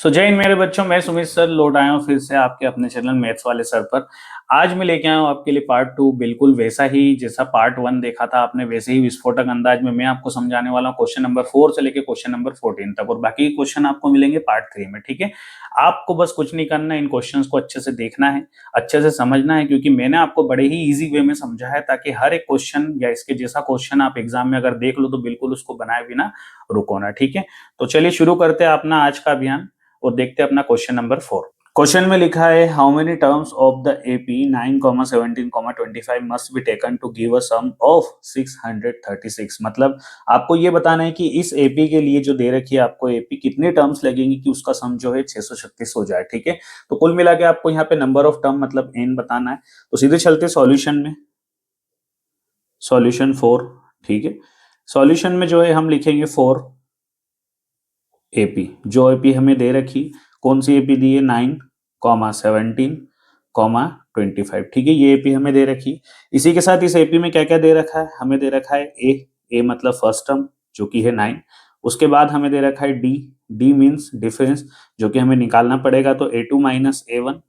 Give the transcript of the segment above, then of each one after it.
जय हिंद मेरे बच्चों, मैं सुमित सर लौट आया हूँ फिर से आपके अपने चैनल मैथ्स वाले सर पर। आज मैं लेके आया हूँ आपके लिए पार्ट 2, बिल्कुल वैसा ही जैसा पार्ट 1 देखा था आपने, वैसे ही विस्फोटक अंदाज में मैं आपको समझाने वाला हूँ क्वेश्चन नंबर 4 से लेके क्वेश्चन नंबर 14 तक, और बाकी क्वेश्चन आपको मिलेंगे पार्ट 3 में। ठीक है, आपको बस कुछ नहीं करना है, इन क्वेश्चंस को अच्छे से देखना है, अच्छे से समझना है, क्योंकि मैंने आपको बड़े ही इजी वे में समझा है ताकि हर एक क्वेश्चन या इसके जैसा क्वेश्चन आप एग्जाम में अगर देख लो तो बिल्कुल उसको बनाए बिना रुको ना। ठीक है, तो चलिए शुरू करते हैं अपना आज का अभियान और देखते हैं अपना क्वेश्चन नंबर 4। क्वेश्चन में लिखा है, how many terms of the AP 9,17,25 must be taken to give a sum of 636। मतलब आपको ये बताना है कि इस एपी के लिए जो दे रखी है आपको एपी, कितने टर्म्स लगेंगी कि उसका सम जो है 636 हो जाए। ठीक है, तो कुल मिला के आपको यहाँ पे नंबर ऑफ टर्म मतलब एन बताना है। तो सीधे चलते सॉल्यूशन में, सॉल्यूशन 4। ठीक है, सॉल्यूशन में जो है हम लिखेंगे 4 एपी। जो एपी हमें दे रखी, कौन सी एपी दी है, 9,17,25। ठीक है, ये एपी हमें दे रखी। इसी के साथ इस एपी में क्या क्या दे रखा है, हमें दे रखा है ए मतलब फर्स्ट टर्म जो कि है 9। उसके बाद हमें दे रखा है डी मीन्स डिफरेंस, जो कि हमें निकालना पड़ेगा। तो A2 माइनस A1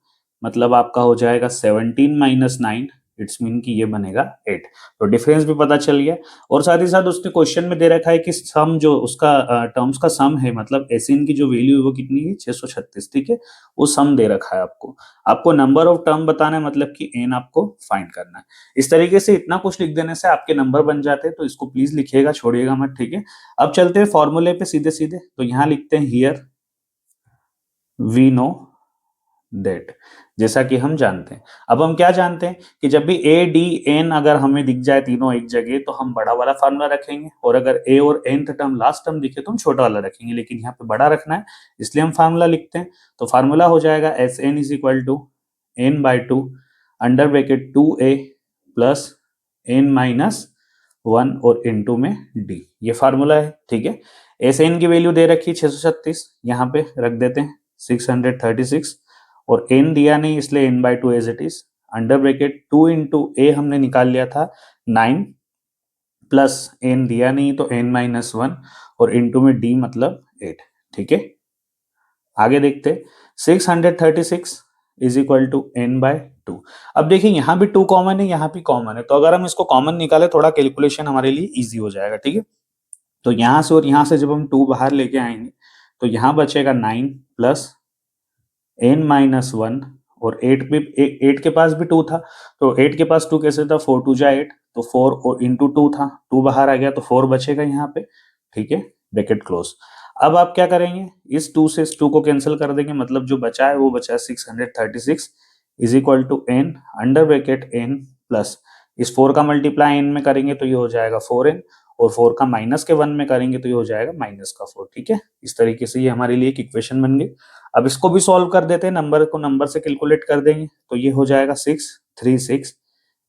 मतलब आपका हो जाएगा 17 माइनस 9, इट्स मीन कि ये बनेगा 8। तो डिफरेंस भी पता चल गया। और साथ ही साथ उसने क्वेश्चन में दे रखा है कि सम जो उसका टर्म्स का सम है, मतलब एसिन की जो वैल्यू है वो कितनी है, 636। ठीक है, वो सम दे रखा है आपको। आपको नंबर ऑफ टर्म बताना है, मतलब कि एन आपको फाइंड करना है। इस तरीके से इतना कुछ लिख देने से आपके नंबर बन जाते हैं, तो इसको प्लीज लिखिएगा, छोड़िएगा मत। ठीक है, अब चलते हैं फॉर्मूले पे सीधे सीधे। तो यहाँ लिखते हैं, हियर वी नो दैट, जैसा कि हम जानते हैं। अब हम क्या जानते हैं कि जब भी ए डी एन अगर हमें दिख जाए तीनों एक जगह, तो हम बड़ा वाला फार्मूला रखेंगे, और अगर ए और एन टर्म लास्ट टर्म दिखे तो हम छोटा वाला रखेंगे, लेकिन यहाँ पे बड़ा रखना है इसलिए हम फार्मूला लिखते हैं। तो फार्मूला हो जाएगा S N is equal to N by two under bracket 2a plus N minus 1 और इनटू में डी, ये फार्मूला है। ठीक है, एस एन की वैल्यू दे रखी 636, यहाँ पे रख देते हैं 636, और n दिया नहीं इसलिए n by two as it is, under bracket 2 into A हमने निकाल लिया था 9, प्लस n दिया नहीं तो n माइनस 1, और इंटू में d मतलब 8। ठीक है, आगे देखते, 636 is equal to n by 2। अब देखिए यहाँ भी 2 कॉमन है, यहाँ भी कॉमन है, तो अगर हम इसको कॉमन निकाले थोड़ा कैलकुलेशन हमारे लिए इजी हो जाएगा। ठीक है, तो यहाँ से और यहाँ से जब हम 2 बाहर लेके आएंगे तो यहाँ बचेगा 9 प्लस n माइनस 1, और 8 भी 8 के पास भी 2 था, तो 8 के पास 2 कैसे था, 4 2 जा 8, तो 4 और इंटू 2 था, 2 बाहर आ गया तो 4 बचेगा यहाँ पे। ठीक है, ब्रैकेट क्लोज। अब आप क्या करेंगे, इस 2 से इस 2 को कैंसिल कर देंगे, मतलब जो बचा है वो बचा है 636 is equal to N under bracket N plus इस 4 का मल्टीप्लाई एन में करेंगे तो ये हो जाएगा 4n, और 4 का माइनस के 1 में करेंगे तो ये हो जाएगा माइनस का 4। ठीक है, इस तरीके से ये हमारे लिए एक इक्वेशन बन गई। अब इसको भी सॉल्व कर देते हैं, नंबर को नंबर से कैलकुलेट कर देंगे, तो ये हो जाएगा 636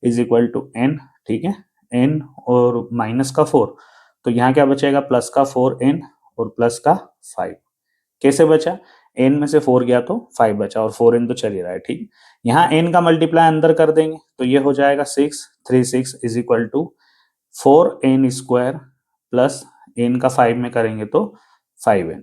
इज इक्वल टू एन। ठीक है, एन और माइनस का 4, तो यहाँ क्या बचेगा, प्लस का 4n और प्लस का 5। कैसे बचा, n में से 4 गया तो 5 बचा, और 4n तो चल ही रहा है। ठीक, यहाँ n का मल्टीप्लाई अंदर कर देंगे तो ये हो जाएगा 636 is equal to 4n square plus n का 5 में करेंगे तो 5n,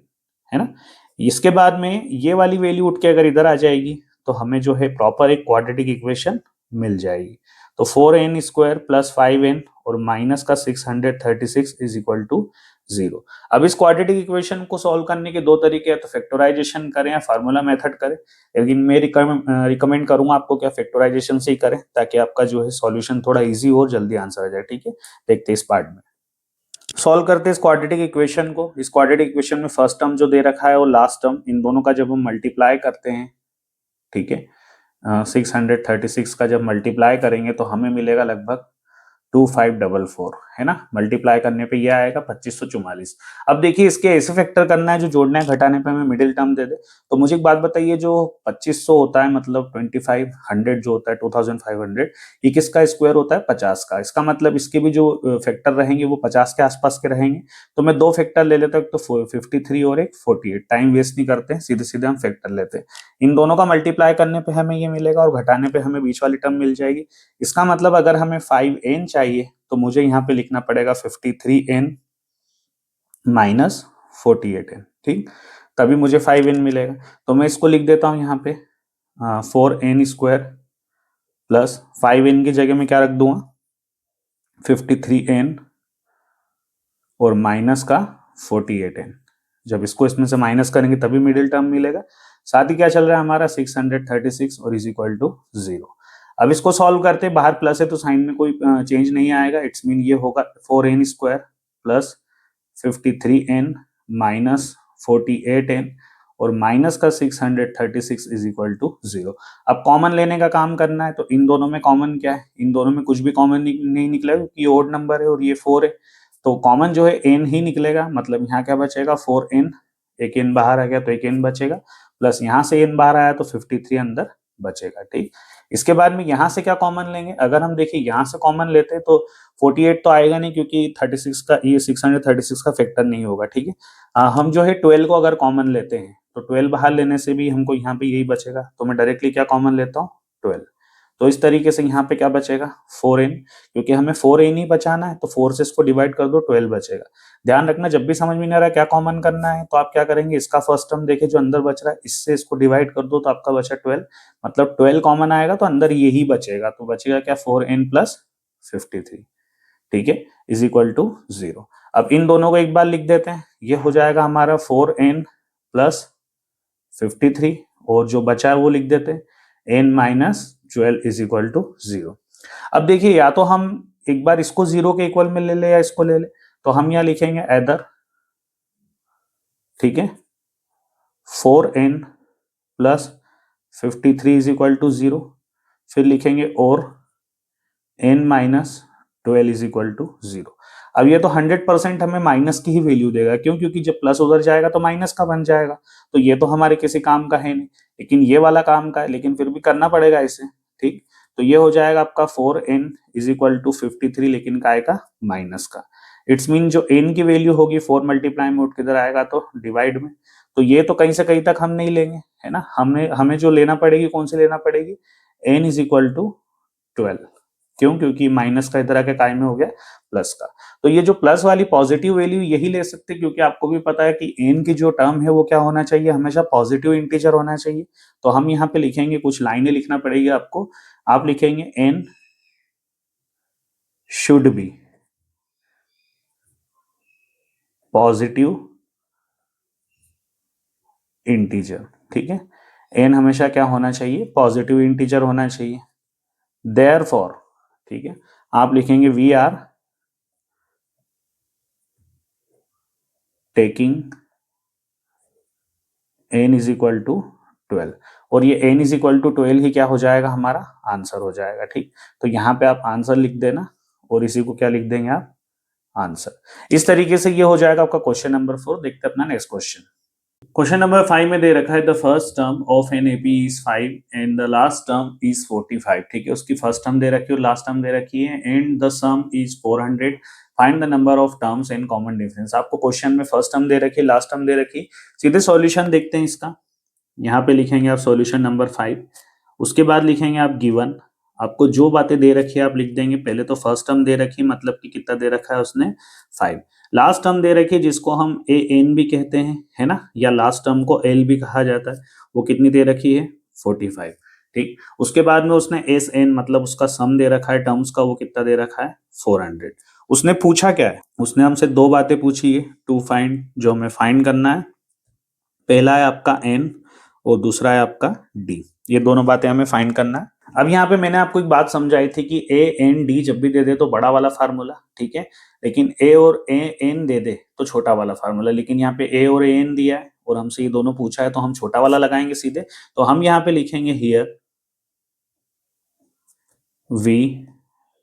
है ना। इसके बाद में ये वाली वैल्यू उठ के अगर इधर आ जाएगी तो हमें जो है प्रॉपर एक क्वाड्रेटिक इक्वेशन मिल जाएगी। तो 4n स्क्वायर प्लस 5n और माइनस का 636 इज इक्वल टू 0। अब इस क्वाड्रेटिक इक्वेशन को सॉल्व करने के दो तरीके हैं, तो फैक्टराइजेशन करें या फार्मूला मेथड करें, लेकिन मैं रिकमेंड करूंगा आपको क्या फैक्टराइजेशन से ही करें, ताकि आपका जो है सॉल्यूशन थोड़ा इजी हो और जल्दी आंसर आ जाए। ठीक है, देखते हैं इस पार्ट में। सॉल्व करते हैं इस क्वाड्रेटिक इक्वेशन को। इस क्वाड्रेटिक इक्वेशन में फर्स्ट टर्म जो दे रखा है और लास्ट टर्म, इन दोनों का जब हम मल्टीप्लाई करते हैं, ठीक है, 636 का जब मल्टीप्लाई करेंगे तो हमें मिलेगा लगभग 2544, है ना। मल्टीप्लाई करने पे ये आएगा 2544। अब देखिए इसके ऐसे फैक्टर करना है जो जोड़ना है, घटाने पे हमें मिडिल टर्म दे दे। तो मुझे एक बात बताइए, जो 2500 होता है मतलब 2500 जो होता है 2500, ये किसका स्क्वायर होता है, 50 का। इसका मतलब इसके भी जो फैक्टर रहेंगे वो 50 के आसपास के रहेंगे। तो मैं दो फैक्टर ले लेता हूँ, एक तो 53 और एक 48। टाइम वेस्ट नहीं करते हैं, सीधे सीधे हम फैक्टर लेते हैं। इन दोनों का मल्टीप्लाई करने पे हमें ये मिलेगा और घटाने पे हमें बीच वाली टर्म मिल जाएगी। इसका मतलब अगर हमें 5n चाहिए तो मुझे यहाँ पे लिखना पड़ेगा 53n माइनस 48n। ठीक, तभी मुझे 5n मिलेगा। तो मैं इसको लिख देता हूँ यहाँ पे 4n स्क्वायर प्लस 5n की जगह में क्या रख दूंगा 53n और माइनस का 48n। जब इसको इसमें से माइनस करेंगे तभी मिडिल टर्म मिलेगा। साथ ही क्या चल रहा है हमारा 636 और इज इक्वल टू 0। अब इसको सॉल्व करते हैं, बाहर प्लस है तो साइन में कोई चेंज नहीं आएगा। इट्स मीन ये होगा 4n square plus 53n minus 48n और माइनस का 636 इज इक्वल टू 0। अब कॉमन लेने का काम करना है, तो इन दोनों में कॉमन क्या है, इन दोनों में कुछ भी कॉमन नहीं निकलेगा क्योंकि ये ओड नंबर है और ये 4 है। तो कॉमन जो है n ही निकलेगा, मतलब यहाँ क्या बचेगा 4n, एक n बाहर आ गया तो एक n बचेगा, प्लस यहाँ से n बाहर आया तो 53 अंदर बचेगा। ठीक, इसके बाद में यहाँ से क्या कॉमन लेंगे, अगर हम देखिए यहाँ से कॉमन लेते हैं तो 48 तो आएगा नहीं क्योंकि 36 का ये 636 का फैक्टर नहीं होगा। ठीक है, हम जो है 12 को अगर कॉमन लेते हैं तो 12 बाहर लेने से भी हमको यहाँ पे यही बचेगा, तो मैं डायरेक्टली क्या कॉमन लेता हूँ 12। तो इस तरीके से यहाँ पे क्या बचेगा 4n, क्योंकि हमें 4n ही बचाना है तो 4 से इसको डिवाइड कर दो 12 बचेगा। ध्यान रखना जब भी समझ में नहीं आ रहा क्या कॉमन करना है तो आप क्या करेंगे, इसका फर्स्ट टर्म देखे जो अंदर बच रहा है इससे इसको डिवाइड कर दो तो आपका बचा 12, मतलब 12 कॉमन आएगा तो अंदर यही बचेगा, तो बचेगा क्या 4n प्लस 53। ठीक है, इज इक्वल टू 0। अब इन दोनों को एक बार लिख देते हैं, ये हो जाएगा हमारा 4n प्लस 53 और जो बचा है वो लिख देते हैं n minus 12 is equal to 0। अब देखिए या तो हम एक बार इसको 0 के इक्वल में ले ले या इसको ले ले, तो हम यहाँ लिखेंगे एदर, ठीक है, 4n plus 53 is equal to 0, फिर लिखेंगे और n minus 12 is equal to 0। अब ये तो 100% हमें माइनस की ही वैल्यू देगा, क्यों, क्योंकि जब प्लस उधर जाएगा तो माइनस का बन जाएगा, तो ये तो हमारे किसी काम का है नहीं, लेकिन ये वाला काम का है, लेकिन फिर भी करना पड़ेगा इसे। ठीक, तो ये हो जाएगा आपका 4n इज इक्वल टू 53, लेकिन काय का माइनस का। इट्स मीन जो n की वैल्यू होगी 4 मल्टीप्लाई में उठ किधर आएगा तो डिवाइड में, तो ये तो कहीं से कहीं तक हम नहीं लेंगे, है ना, हमें जो लेना पड़ेगी कौन सी लेना पड़ेगी, n इज इक्वल टू 12। क्यों, क्योंकि माइनस का इधर आके काय में हो गया प्लस का। तो ये जो प्लस वाली पॉजिटिव वैल्यू यही ले सकते हैं, क्योंकि आपको भी पता है कि n की जो टर्म है वो क्या होना चाहिए, हमेशा पॉजिटिव इंटीजर होना चाहिए। तो हम यहाँ पे लिखेंगे, कुछ लाइनें लिखना पड़ेगी आपको, आप लिखेंगे n should be positive integer. ठीक है, n हमेशा क्या होना चाहिए, पॉजिटिव इंटीजर होना चाहिए। देयरफॉर, ठीक है, आप लिखेंगे we are taking n is equal to 12, और ये n इज इक्वल टू 12 ही क्या हो जाएगा, हमारा आंसर हो जाएगा। ठीक, तो यहाँ पे आप आंसर लिख देना और इसी को क्या लिख देंगे आप, आंसर। इस तरीके से ये हो जाएगा आपका क्वेश्चन नंबर 4। देखते हैं अपना नेक्स्ट क्वेश्चन। क्वेश्चन नंबर 5 में दे रखा है the first term of an AP is 5 and the last term is 45। ठीक है, उसकी फर्स्ट टर्म दे रखी है और लास्ट टर्म दे रखी है, and the some is 400, find the number of terms and common difference. आपको क्वेश्चन में फर्स्ट टर्म दे रखी है, लास्ट टर्म दे रखी, सीधे सॉल्यूशन देखते हैं इसका। यहाँ पे लिखेंगे आप सॉल्यूशन नंबर 5, उसके बाद लिखेंगे आप गिवन, आपको जो बातें दे रखी है आप लिख देंगे। पहले तो फर्स्ट टर्म दे रखी है, मतलब कि कितना दे रखा है उसने 5। लास्ट टर्म दे रखी है जिसको हम ए एन भी कहते हैं, है ना, या लास्ट टर्म को एल भी कहा जाता है, वो कितनी दे रखी है 45। ठीक, उसके बाद में उसने एस एन मतलब उसका सम दे रखा है टर्म्स का, वो कितना दे रखा है 400। उसने पूछा क्या है, उसने हमसे दो बातें पूछी है टू फाइंड, जो हमें फाइंड करना है। पहला है आपका एन और दूसरा है आपका डी, ये दोनों बातें हमें फाइंड करना है। अब यहाँ पे मैंने आपको एक बात समझाई थी कि ए एन डी जब भी दे दे तो बड़ा वाला फार्मूला, ठीक है, लेकिन ए और ए एन दे दे तो छोटा वाला फार्मूला। लेकिन यहाँ पे ए और ए एन दिया है और हमसे ये दोनों पूछा है तो हम छोटा वाला लगाएंगे सीधे। तो हम यहाँ पे लिखेंगे हियर वी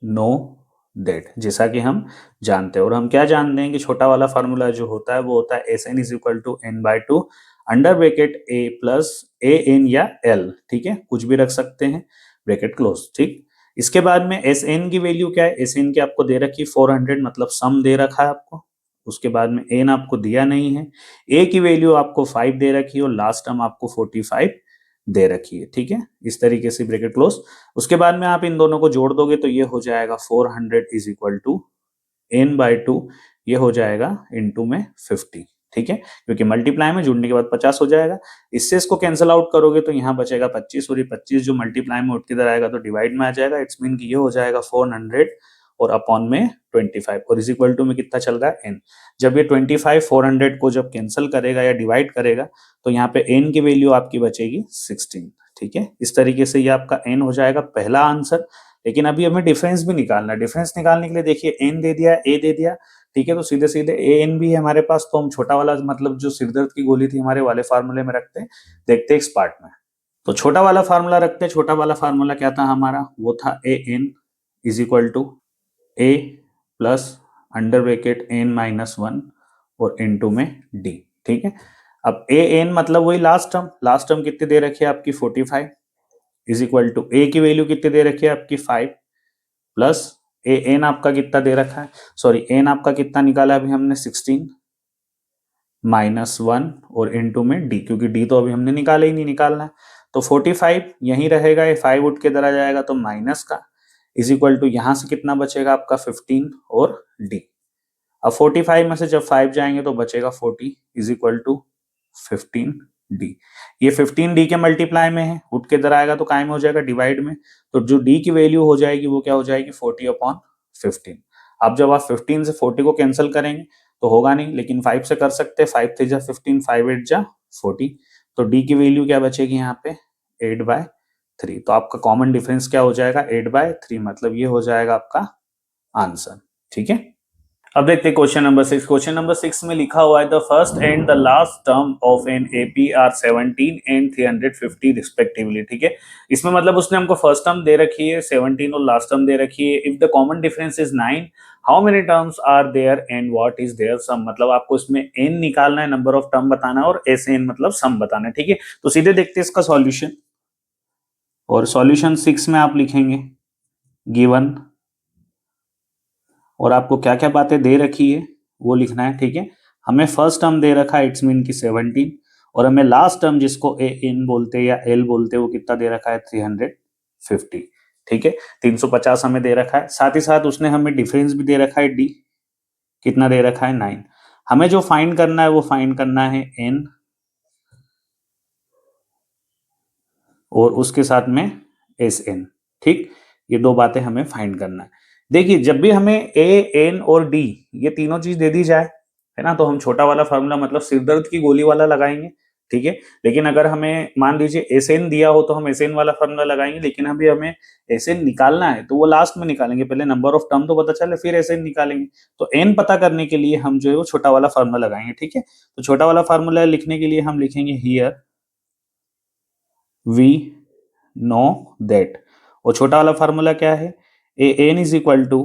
नो दैट, जैसा कि हम जानते हैं, और हम क्या जानते हैं कि छोटा वाला फार्मूला जो होता है वो होता है S N is equal to N by two under bracket A plus A N या एल, ठीक है, कुछ भी रख सकते हैं, ब्रैकेट क्लोज। ठीक, इसके बाद में एस एन की वैल्यू क्या है, एस एन की आपको दे रखी 400, मतलब सम दे रखा है आपको। उसके बाद में एन आपको दिया नहीं है, ए की वैल्यू आपको 5 दे रखी है और लास्ट टर्म आपको 45 दे रखी है। ठीक है, इस तरीके से ब्रैकेट क्लोज। उसके बाद में आप इन दोनों को जोड़ दोगे तो ये हो जाएगा 400 is equal to N by two, ये हो जाएगा इनटू में 50। ठीक है, क्योंकि मल्टीप्लाई में जुड़ने के बाद 50 हो जाएगा। इससे इसको कैंसिल आउट करोगे तो यहाँ बचेगा 25, और ये 25 जो मल्टीप्लाई में उठ के इधर आएगा तो डिवाइड में आ जाएगा। इट्स मीन कि ये हो जाएगा 400 और अपॉन में 25 और इज इक्वल टू में कितना चल रहा है n। जब ये 25 400 को जब कैंसिल करेगा या डिवाइड करेगा तो यहाँ पे n की वैल्यू आपकी बचेगी 16। ठीक है, इस तरीके से ये आपका n हो जाएगा पहला आंसर। लेकिन अभी हमें डिफरेंस भी निकालना है। डिफरेंस निकालने के लिए देखिए n दे दिया, a दे दिया, ठीक है, तो सीधे सीधे ए एन भी है हमारे पास, तो हम छोटा वाला मतलब जो सिरदर्द की गोली थी हमारे वाले फार्मूले में रखते हैं। देखते हैं इस पार्ट में, तो छोटा वाला फार्मूला रखते हैं। छोटा वाला फार्मूला क्या था हमारा, वो था A N is equal to A plus under bracket N minus 1 और इनटू में डी। ठीक है, अब ए एन मतलब वही लास्ट टर्म कितनी दे रखी है आपकी 45 इज इक्वल टू ए की वैल्यू कितनी दे रखी है आपकी 5 प्लस ए एन आपका कितना दे रखा है, सॉरी एन आपका कितना निकाला अभी हमने 16 माइनस 1 और इनटू में डी, क्योंकि डी तो अभी हमने निकाला ही नहीं, निकालना है तो 45 यहीं रहेगा, ये 5 उठ के इधर आ जाएगा तो माइनस का इज इक्वल टू यहां से कितना बचेगा आपका 15 और डी। अब 45 में से जब 5 जाएंगे तो बचेगा 40 इज इक्वल टू 15 डी। ये 15 डी के मल्टीप्लाई में है, उठ के इधर आएगा तो कायम हो जाएगा डिवाइड में, तो जो डी की वैल्यू हो जाएगी वो क्या हो जाएगी 40 अपॉन 15। अब जब आप 15 से 40 को कैंसिल करेंगे तो होगा नहीं, लेकिन 5 से कर सकते हैं, 5 3 जा 15, 5 8 जा 40, तो डी की वैल्यू क्या बचेगी यहाँ पे 8/3। तो आपका कॉमन डिफरेंस क्या हो जाएगा 8/3, मतलब ये हो जाएगा आपका आंसर। ठीक है, अब देखते हैं क्वेश्चन नंबर 6। क्वेश्चन नंबर 6 में लिखा हुआ है the first and the last term of an AP are 17 and 350 respectively. ठीक है, इसमें मतलब उसने हमको फर्स्ट टर्म दे रखी है 17 और लास्ट टर्म दे रखी है। If the common difference is 9 how many terms are there and what is their sum, मतलब आपको इसमें एन निकालना है, नंबर ऑफ टर्म बताना है और एस एन मतलब सम बताना है। ठीक है, तो सीधे देखते हैं इसका सॉल्यूशन, और सॉल्यूशन 6 में आप लिखेंगे गिवन, और आपको क्या क्या बातें दे रखी है वो लिखना है। ठीक है, हमें फर्स्ट टर्म दे रखा है इट्स मीन की 17, और हमें लास्ट टर्म जिसको ए इन बोलते हैं या एल बोलते हैं वो कितना दे रखा है 350। ठीक है, 350 हमें दे रखा है, साथ ही साथ उसने हमें डिफरेंस भी दे रखा है डी, कितना दे रखा है 9। हमें जो फाइंड करना है वो फाइंड करना है एन और उसके साथ में एस एन। ठीक, ये दो बातें हमें फाइंड करना है। देखिए जब भी हमें ए एन और डी ये तीनों चीज दे दी जाए है ना, तो हम छोटा वाला फार्मूला मतलब सिरदर्द की गोली वाला लगाएंगे। ठीक है, लेकिन अगर हमें मान लीजिए एस एन दिया हो तो हम एस एन वाला फार्मूला लगाएंगे, लेकिन अभी हमें एस एन निकालना है तो वो लास्ट में निकालेंगे, पहले नंबर ऑफ टर्म तो पता चले फिर एस एन निकालेंगे। तो एन पता करने के लिए हम जो है वो छोटा वाला फार्मूला लगाएंगे। ठीक है, तो छोटा वाला फार्मूला लिखने के लिए हम लिखेंगे हियर वी नो दैट, और छोटा वाला फार्मूला क्या है A N is equal to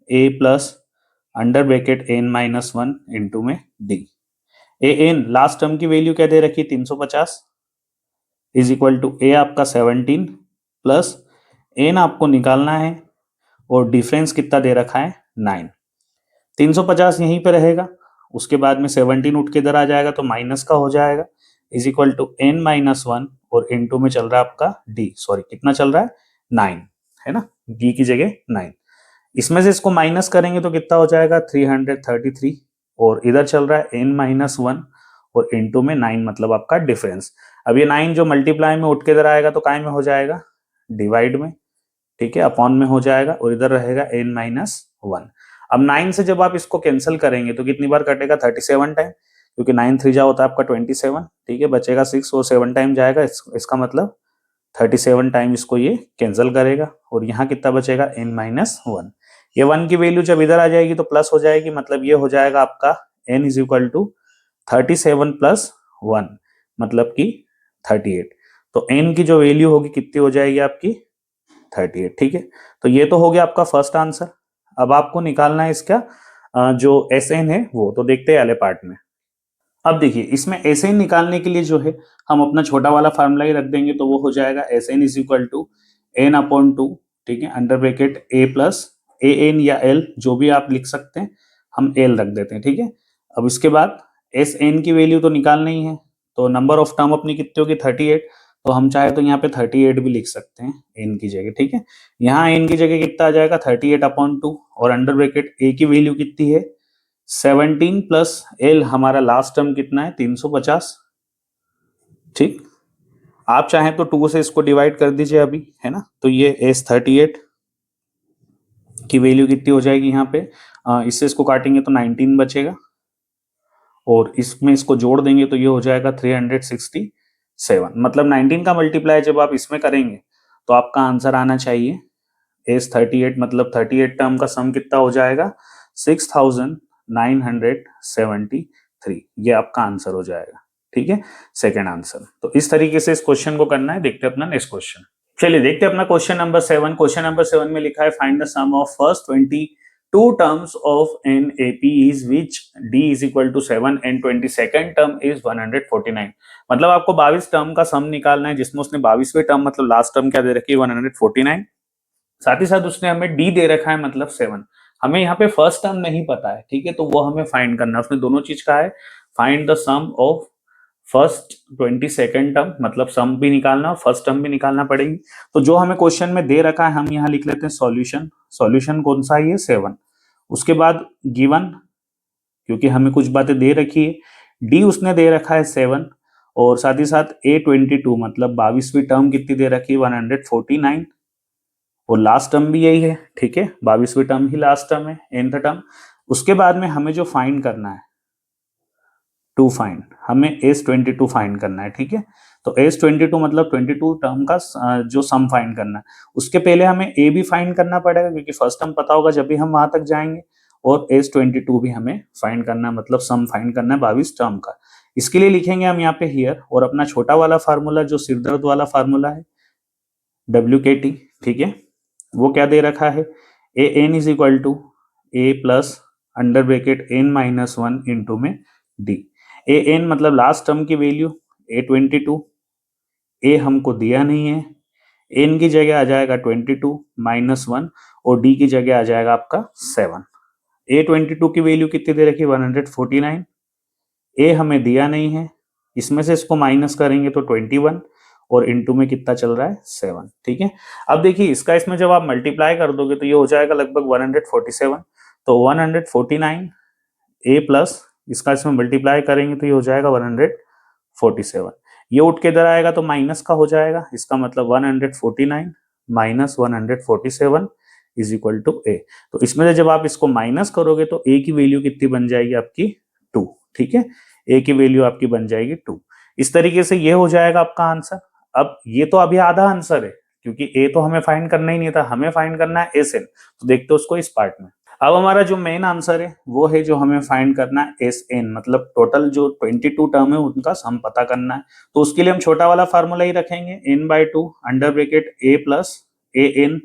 A plus under bracket N minus 1 into में D. A N last term की वैल्यू क्या दे रखी है 350 इज इक्वल टू ए आपका 17 प्लस एन आपको निकालना है और डिफरेंस कितना दे रखा है 9। 350 यहीं पे रहेगा, उसके बाद में 17 उठ के इधर आ जाएगा तो माइनस का हो जाएगा is equal to N minus 1 और इनटू में चल रहा है आपका डी, सॉरी कितना चल रहा है 9 है ना, डी की जगह 9। इसमें से इसको माइनस करेंगे तो कितना हो जाएगा 333, और इधर चल रहा है n माइनस 1 और इनटू में 9 मतलब आपका डिफरेंस। अब ये 9 जो मल्टीप्लाई में उठ के इधर आएगा तो काय में हो जाएगा डिवाइड में, ठीक है, अपॉन में हो जाएगा और इधर रहेगा n माइनस 1। अब 9 से जब आप इसको कैंसिल करेंगे तो कितनी बार कटेगा 37 टाइम, क्योंकि 9 3 जा होता है आपका 27। ठीक है, बचेगा 6 और 7 टाइम जाएगा, इसका मतलब 37 टाइम इसको ये कैंसिल करेगा, और यहाँ कितना बचेगा n माइनस 1। ये 1 की वैल्यू जब इधर आ जाएगी तो प्लस हो जाएगी, मतलब ये हो जाएगा आपका n is equal to 37 plus 1 मतलब कि 38। तो n की जो वैल्यू होगी कितनी हो जाएगी आपकी 38। ठीक है, तो ये तो हो गया आपका फर्स्ट आंसर। अब आपको निकालना है इसका जो एस एन है वो, तो देखते हैं अगले पार्ट में। अब देखिए इसमें एस एन निकालने के लिए जो है हम अपना छोटा वाला फार्मूला ही रख देंगे, तो वो हो जाएगा S N is equal to N upon 2, ठीक है, under bracket A plus A N या एल जो भी आप लिख सकते हैं, हम एल रख देते हैं। ठीक है, अब इसके बाद एस एन की वैल्यू तो निकालना ही है, तो नंबर ऑफ टर्म अपनी कितनी होगी 38, तो हम चाहे तो यहाँ पे 38 भी लिख सकते हैं एन की जगह। ठीक है, यहाँ एन की जगह कितना आ जाएगा 38 अपॉन 2, और अंडर ब्रैकेट ए की वैल्यू कितनी है 17 प्लस एल, हमारा लास्ट टर्म कितना है 350, ठीक। आप चाहें तो 2 से इसको डिवाइड कर दीजिए अभी, है ना। तो ये S38 की वैल्यू कितनी हो जाएगी यहाँ पे, इससे इसको काटेंगे तो 19 बचेगा, और इसमें इसको जोड़ देंगे तो ये हो जाएगा 367। मतलब 19 का मल्टीप्लाई जब आप इसमें करेंगे तो आपका आंसर आना चाहिए S38, मतलब 38 टर्म का सम कितना हो जाएगा 6973। ये आपका आंसर हो जाएगा, ठीक है, सेकेंड आंसर। तो इस तरीके से इस क्वेश्चन को करना है। देखते हैं अपना नेक्स्ट क्वेश्चन। चलिए देखते हैं अपना क्वेश्चन नंबर 7। क्वेश्चन नंबर 7 में लिखा है find the sum of first 22 terms of an AP is which D is equal to 7 and 22nd term is 149। मतलब आपको 22 टर्म का सम निकालना है, जिसमें उसने 22वें टर्म मतलब लास्ट टर्म क्या दे रखी है 149, साथ ही साथ उसने हमें डी दे रखा है मतलब 7। हमें यहाँ पे फर्स्ट टर्म नहीं पता है, ठीक है, तो वो हमें फाइंड करना है। उसने दोनों चीज कहा है, find the sum of first 22nd term, मतलब सम भी निकालना और फर्स्ट टर्म भी निकालना पड़ेगी। तो जो हमें क्वेश्चन में दे रखा है हम यहाँ लिख लेते हैं सॉल्यूशन। सॉल्यूशन कौन सा है, ये 7। उसके बाद गिवन, क्योंकि हमें कुछ बातें दे रखी है, डी उसने दे रखा है 7, और साथ ही साथ A22 मतलब 22वीं टर्म कितनी दे रखी है 149, और लास्ट टर्म भी यही है, ठीक है, 22वीं टर्म ही लास्ट टर्म है, nth टर्म। उसके बाद में हमें जो फाइंड करना है टू फाइंड, हमें S22 फाइंड करना है, ठीक है। तो S22 मतलब 22 टर्म का जो सम फाइंड करना है। उसके पहले हमें A भी फाइंड करना पड़ेगा, क्योंकि फर्स्ट टर्म पता होगा जब भी हम वहां तक जाएंगे, और S22 भी हमें फाइंड करना है, मतलब सम फाइंड करना है 22 टर्म का। इसके लिए लिखेंगे हम यहाँ पे हियर, और अपना छोटा वाला फार्मूला जो सिरदर्द वाला फार्मूला है WKT, ठीक है, वो क्या दे रखा है, A N is equal to A plus under bracket n minus 1 into में डी। ए एन मतलब लास्ट टर्म की वैल्यू A22, ए हमको दिया नहीं है, एन की जगह आ जाएगा 22 माइनस 1, और डी की जगह आ जाएगा आपका 7। A22 की वैल्यू कितनी दे रखी 149, ए हमें दिया नहीं है, इसमें से इसको माइनस करेंगे तो 21, और इनटू में कितना चल रहा है 7, ठीक है। अब देखिए इसका इसमें जब आप मल्टीप्लाई कर दोगे तो ये हो जाएगा लगभग 147। तो 149 ए प्लस इसका इसमें मल्टीप्लाई करेंगे तो ये हो जाएगा 147। ये उठ के इधर आएगा तो माइनस का हो जाएगा, इसका मतलब 149 माइनस 147 इज इक्वल टू ए। तो इसमें से जब आप इसको माइनस करोगे तो ए की वैल्यू कितनी बन जाएगी आपकी 2, ठीक है, ए की वैल्यू आपकी बन जाएगी 2। इस तरीके से ये हो जाएगा आपका आंसर। अब ये तो अभी आधा आंसर है, क्योंकि ए तो हमें फाइंड करना ही नहीं था, हमें फाइंड करना है एस एन। तो देखते हैं उसको इस पार्ट में। अब हमारा जो मेन आंसर है वो है जो हमें फाइंड करना है एस एन, मतलब टोटल जो 22 टर्म है उनका सम पता करना है। तो उसके लिए हम छोटा वाला फार्मूला ही रखेंगे, n/2 under bracket a plus A N,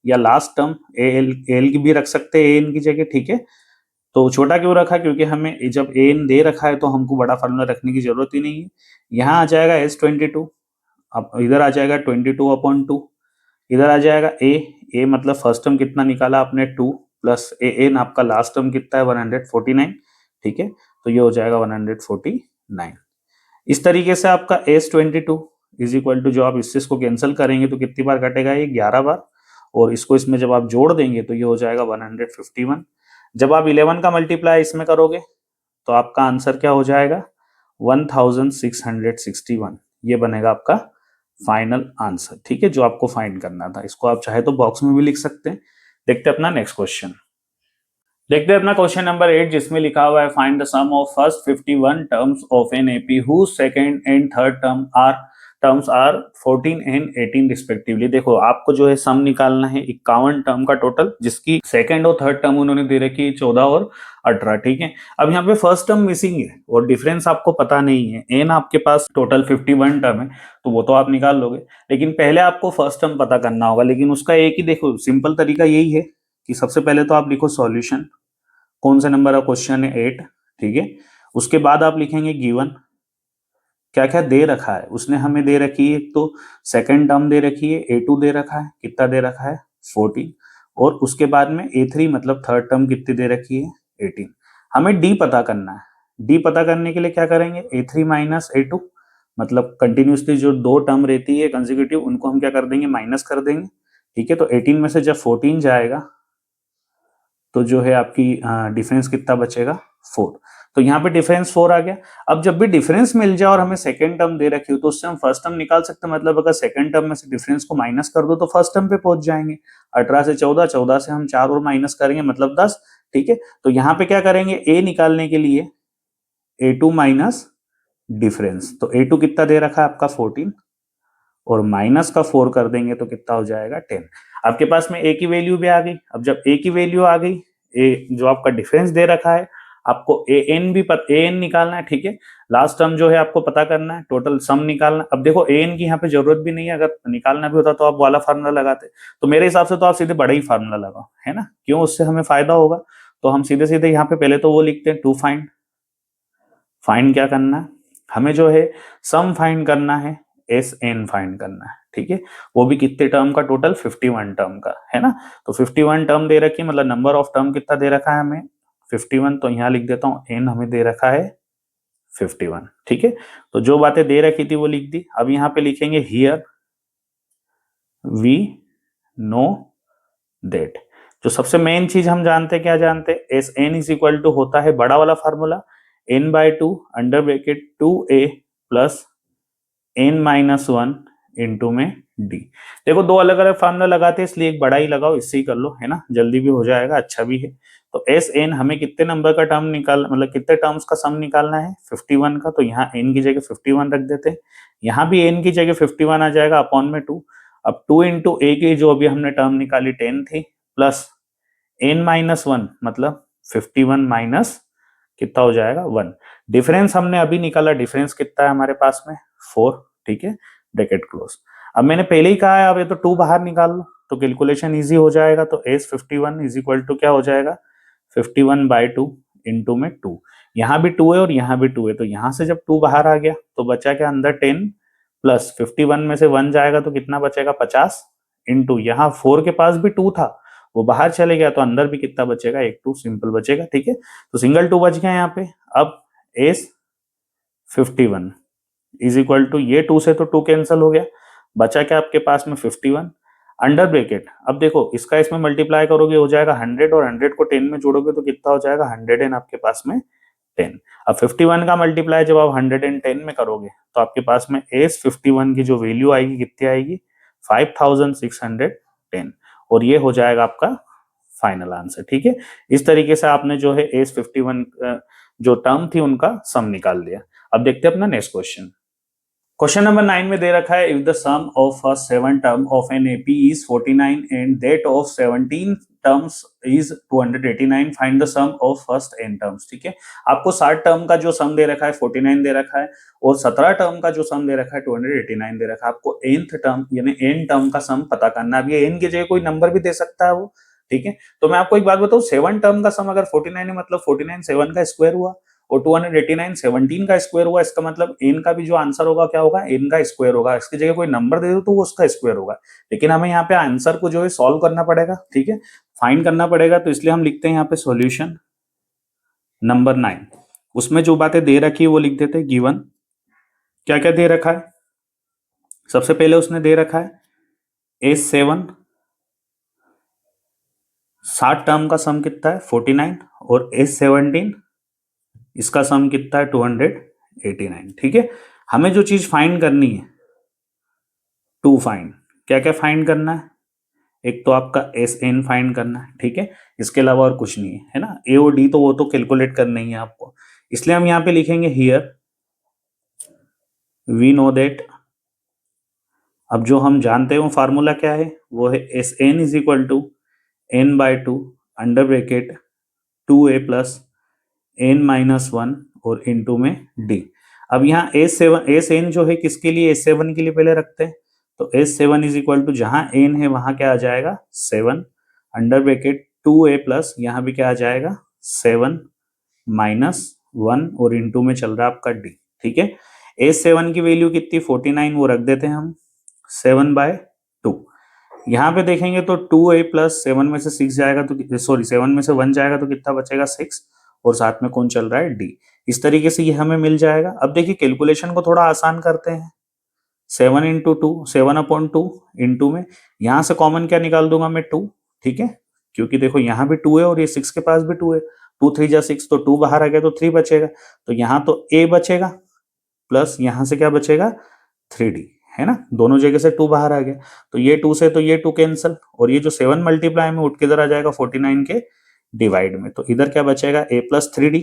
या लास्ट टर्म ए एल की भी रख सकते हैं ए एन की जगह, ठीक है। तो छोटा क्यों रखा, क्योंकि हमें जब ए एन दे रखा है तो हमको बड़ा फार्मूला रखने की जरूरत ही नहीं है। यहाँ आ जाएगा S22, अब इधर आ जाएगा 22/2, इधर आ जाएगा ए मतलब फर्स्ट टर्म कितना निकाला आपने 2, प्लस ए एन आपका लास्ट टर्म कितना है 149, ठीक है। तो ये हो जाएगा 149। इस तरीके से आपका S22 इज इक्वल टू, जो आप इसको कैंसिल करेंगे तो कितनी बार कटेगा ये 11 बार, और इसको इसमें जब आप जोड़ देंगे तो ये हो जाएगा 151। जब आप 11 का मल्टीप्लाई इसमें करोगे तो आपका आंसर क्या हो जाएगा 1661। ये बनेगा आपका फाइनल आंसर, ठीक है, जो आपको फाइंड करना था। इसको आप चाहे तो बॉक्स में भी लिख सकते हैं। देखते हैं अपना नेक्स्ट क्वेश्चन। देखते हैं अपना क्वेश्चन नंबर 8, जिसमें लिखा हुआ है find the sum of first 51 terms of an AP whose second and third terms are 14 and 18 respectively. देखो आपको जो है सम निकालना है 51 टर्म का टोटल, जिसकी सेकंड और थर्ड टर्म उन्होंने दे रखी है 14 और 18, ठीक है। अब यहाँ पे फर्स्ट टर्म मिसिंग है और डिफरेंस आपको पता नहीं है, एन आपके पास टोटल 51 टर्म है तो वो तो आप निकाल लोगे, लेकिन पहले आपको फर्स्ट टर्म पता करना होगा। लेकिन उसका एक ही देखो सिंपल तरीका यही है कि सबसे पहले तो आप लिखो सॉल्यूशन, कौन सा नंबर का क्वेश्चन है 8, ठीक है। उसके बाद आप लिखेंगे गिवन, क्या क्या दे रखा है उसने हमें दे रखी है, एक तो सेकंड टर्म दे रखी है A2 दे रखा है, कितना दे रखा है 14, और उसके बाद में A3 मतलब थर्ड टर्म कितनी दे रखी है 18। हमें D पता करना है, D पता करने के लिए क्या करेंगे A3 माइनस A2, मतलब कंटिन्यूसली जो दो टर्म रहती है कंसेक्यूटिव उनको हम क्या कर देंगे माइनस कर देंगे, ठीक है। तो 18 में से जब 14 जाएगा तो जो है आपकी डिफरेंस कितना बचेगा 4। तो यहाँ पे डिफरेंस 4 आ गया। अब जब भी डिफरेंस मिल जाए और हमें सेकंड टर्म दे रखी हो तो उससे हम फर्स्ट टर्म निकाल सकते हैं। मतलब अगर सेकंड टर्म में से डिफरेंस को माइनस कर दो तो फर्स्ट टर्म पे पहुंच जाएंगे। 18 से 14, 14 से हम 4 और माइनस करेंगे मतलब 10। ठीक है, तो यहाँ पे क्या करेंगे, ए निकालने के लिए A2 माइनस डिफरेंस, तो A2 कितना दे रखा है आपका 14 और माइनस का 4 कर देंगे तो कितना हो जाएगा 10। आपके पास में ए की वैल्यू भी आ गई। अब जब ए की वैल्यू आ गई, ए जो आपका डिफरेंस दे रखा है, आपको ए एन भी ए एन निकालना है। ठीक है, लास्ट टर्म जो है आपको पता करना है, टोटल सम निकालना है। अब देखो ए एन की यहाँ पे जरूरत भी नहीं है, अगर निकालना भी होता तो आप वाला फार्मूला लगाते। तो मेरे हिसाब से तो आप सीधे बड़ा ही फार्मूला लगाओ, है ना, क्यों, उससे हमें फायदा होगा। तो हम सीधे सीधे यहाँ पे पहले तो वो लिखते हैं, टू फाइंड। फाइंड क्या करना है हमें, जो है सम फाइंड करना है, एस एन फाइंड करना है। ठीक है, वो भी कितने टर्म का, टोटल 51 टर्म का, है ना। तो 51 टर्म दे रखी, मतलब नंबर ऑफ टर्म कितना दे रखा है हमें 51। तो यहां लिख देता हूं एन हमें दे रखा है 51। ठीक है, तो जो बातें दे रखी थी वो लिख दी। अब यहाँ पे लिखेंगे हियर वी नो दैट। जो सबसे मेन चीज हम जानते हैं, क्या जानते हैं, S N is equal to होता है बड़ा वाला formula n/2 under bracket 2a plus n-1 into में d। देखो दो अलग अलग फार्मूला लगाते हैं, इसलिए एक बड़ा ही लगाओ, इससे ही कर लो, है ना, जल्दी भी हो जाएगा, अच्छा भी है। तो एस एन हमें कितने नंबर का टर्म निकाल, मतलब कितने टर्म्स का सम निकालना है 51 का। तो यहाँ n की जगह 51 रख देते हैं, यहाँ भी n की जगह 51 आ जाएगा अपॉन में 2। अब 2 इंटू ए की जो अभी हमने टर्म निकाली 10 थी, प्लस n-1 मतलब 51 माइनस कितना हो जाएगा 1। डिफरेंस हमने अभी निकाला, डिफरेंस कितना है हमारे पास में 4। ठीक है, ब्रैकेट क्लोज। अब मैंने पहले ही कहा है, अब ये तो 2 बाहर निकाल लो तो कैलकुलेशन इजी हो जाएगा। तो एस 51 इज इक्वल टू क्या हो जाएगा 51/2 इंटू में 2। यहाँ भी 2 है और यहाँ भी 2 है, तो यहाँ से जब 2 बाहर आ गया तो बचा क्या अंदर 10 प्लस 51 में से 1 जाएगा तो कितना बचेगा 50 इंटू यहाँ 4 के पास भी 2 था, वो बाहर चले गया तो अंदर भी कितना बचेगा, एक 2 सिंपल बचेगा। ठीक है, तो सिंगल 2 बच गया यहाँ पे। अब एस 51 इज इक्वल टू, ये 2 से तो 2 कैंसिल हो गया, बचा क्या आपके पास में 51 अंडर ब्रैकेट। अब देखो इसका इसमें मल्टीप्लाई करोगे हो जाएगा 100 और 100 को 10 में जोड़ोगे तो कितना हो जाएगा 110 आपके पास में 10। अब 51 का मल्टीप्लाई जब आप 110 में करोगे तो आपके पास में एस 51 की जो वैल्यू आएगी कितनी आएगी 5610, और ये हो जाएगा आपका फाइनल आंसर। ठीक है, इस तरीके से आपने जो है एस 51 जो टर्म थी उनका सम निकाल लिया। अब देखते हैं अपना नेक्स्ट क्वेश्चन। क्वेश्चन नंबर 9 में दे रखा है, if the sum of first 7 term of an AP is 49 and that of 17 terms is 289, find the sum of first n terms. ठीक है, आपको 60 टर्म का जो सम दे रखा है 49 दे रखा है, और 17 टर्म का जो सम दे रखा है 289 दे रखा है। आपको nth टर्म यानी n टर्म का सम पता करना है। अब ये n की जगह कोई नंबर भी दे सकता है वो। ठीक है, तो मैं आपको एक बात बताऊं, 7 टर्म का सम अगर 49 है मतलब 49 7 का स्क्वायर हुआ, और 289 17 का स्क्वायर हुआ, इसका मतलब n का भी जो आंसर होगा क्या होगा, n का स्क्वायर होगा। इसकी जगह कोई नंबर दे दो तो वो उसका स्क्वायर होगा, लेकिन हमें यहाँ पे आंसर को जो है सॉल्व करना पड़ेगा। ठीक है, फाइंड करना पड़ेगा, तो इसलिए हम लिखते हैं यहाँ पे सॉल्यूशन नंबर 9। उसमें जो बातें दे रखी है वो लिख देते हैं, गिवन क्या क्या दे रखा है। सबसे पहले उसने दे रखा है S7 60 टर्म का सम कितना है 49, और S17 इसका सम कितना है 289। ठीक है, हमें जो चीज फाइंड करनी है, टू फाइंड, क्या क्या फाइंड करना है, एक तो आपका एस एन फाइंड करना है। ठीक है, इसके अलावा और कुछ नहीं है, है ना। ए और डी तो वो तो कैलकुलेट करना ही है आपको, इसलिए हम यहाँ पे लिखेंगे हियर वी नो दैट। अब जो हम जानते हैं वो फार्मूला क्या है, वो है S N is equal to n/2 under bracket 2a plus n-1 और इंटू में d। अब यहाँ S7 जो है किसके लिए, S7 के लिए पहले रखते हैं। तो S7 इज इक्वल टू जहां n है वहां क्या आ जाएगा 7 अंडर ब्रैकेट 2a प्लस यहाँ भी क्या आ जाएगा 7 -1 और इंटू में चल रहा है आपका d। ठीक है, S7 की वैल्यू कितनी 49, वो रख देते हैं हम 7/2। यहाँ पे देखेंगे तो 2a प्लस 7 में से 6 जाएगा तो सॉरी 7 में से 1 जाएगा तो कितना बचेगा 6, और साथ में कौन चल रहा है d। इस तरीके से ये हमें मिल जाएगा। अब देखिए कैलकुलेशन को थोड़ा आसान करते हैं, 7 इंटू 2 7/2 इंटू में यहाँ से कॉमन क्या निकाल दूंगा मैं 2। ठीक है, क्योंकि देखो यहाँ भी 2 है और ये 6 के पास भी 2 है, 2 3 जा 6, तो 2 बाहर आ गया तो 3 बचेगा, तो यहाँ तो a बचेगा प्लस यहाँ से क्या बचेगा 3d, है ना, दोनों जगह से 2 बाहर आ गया, तो ये 2 से तो ये 2 कैंसिल, और ये जो 7 मल्टीप्लाई में उठ के इधर आ जाएगा 49 के डिवाइड में, तो इधर क्या बचेगा a प्लस 3d।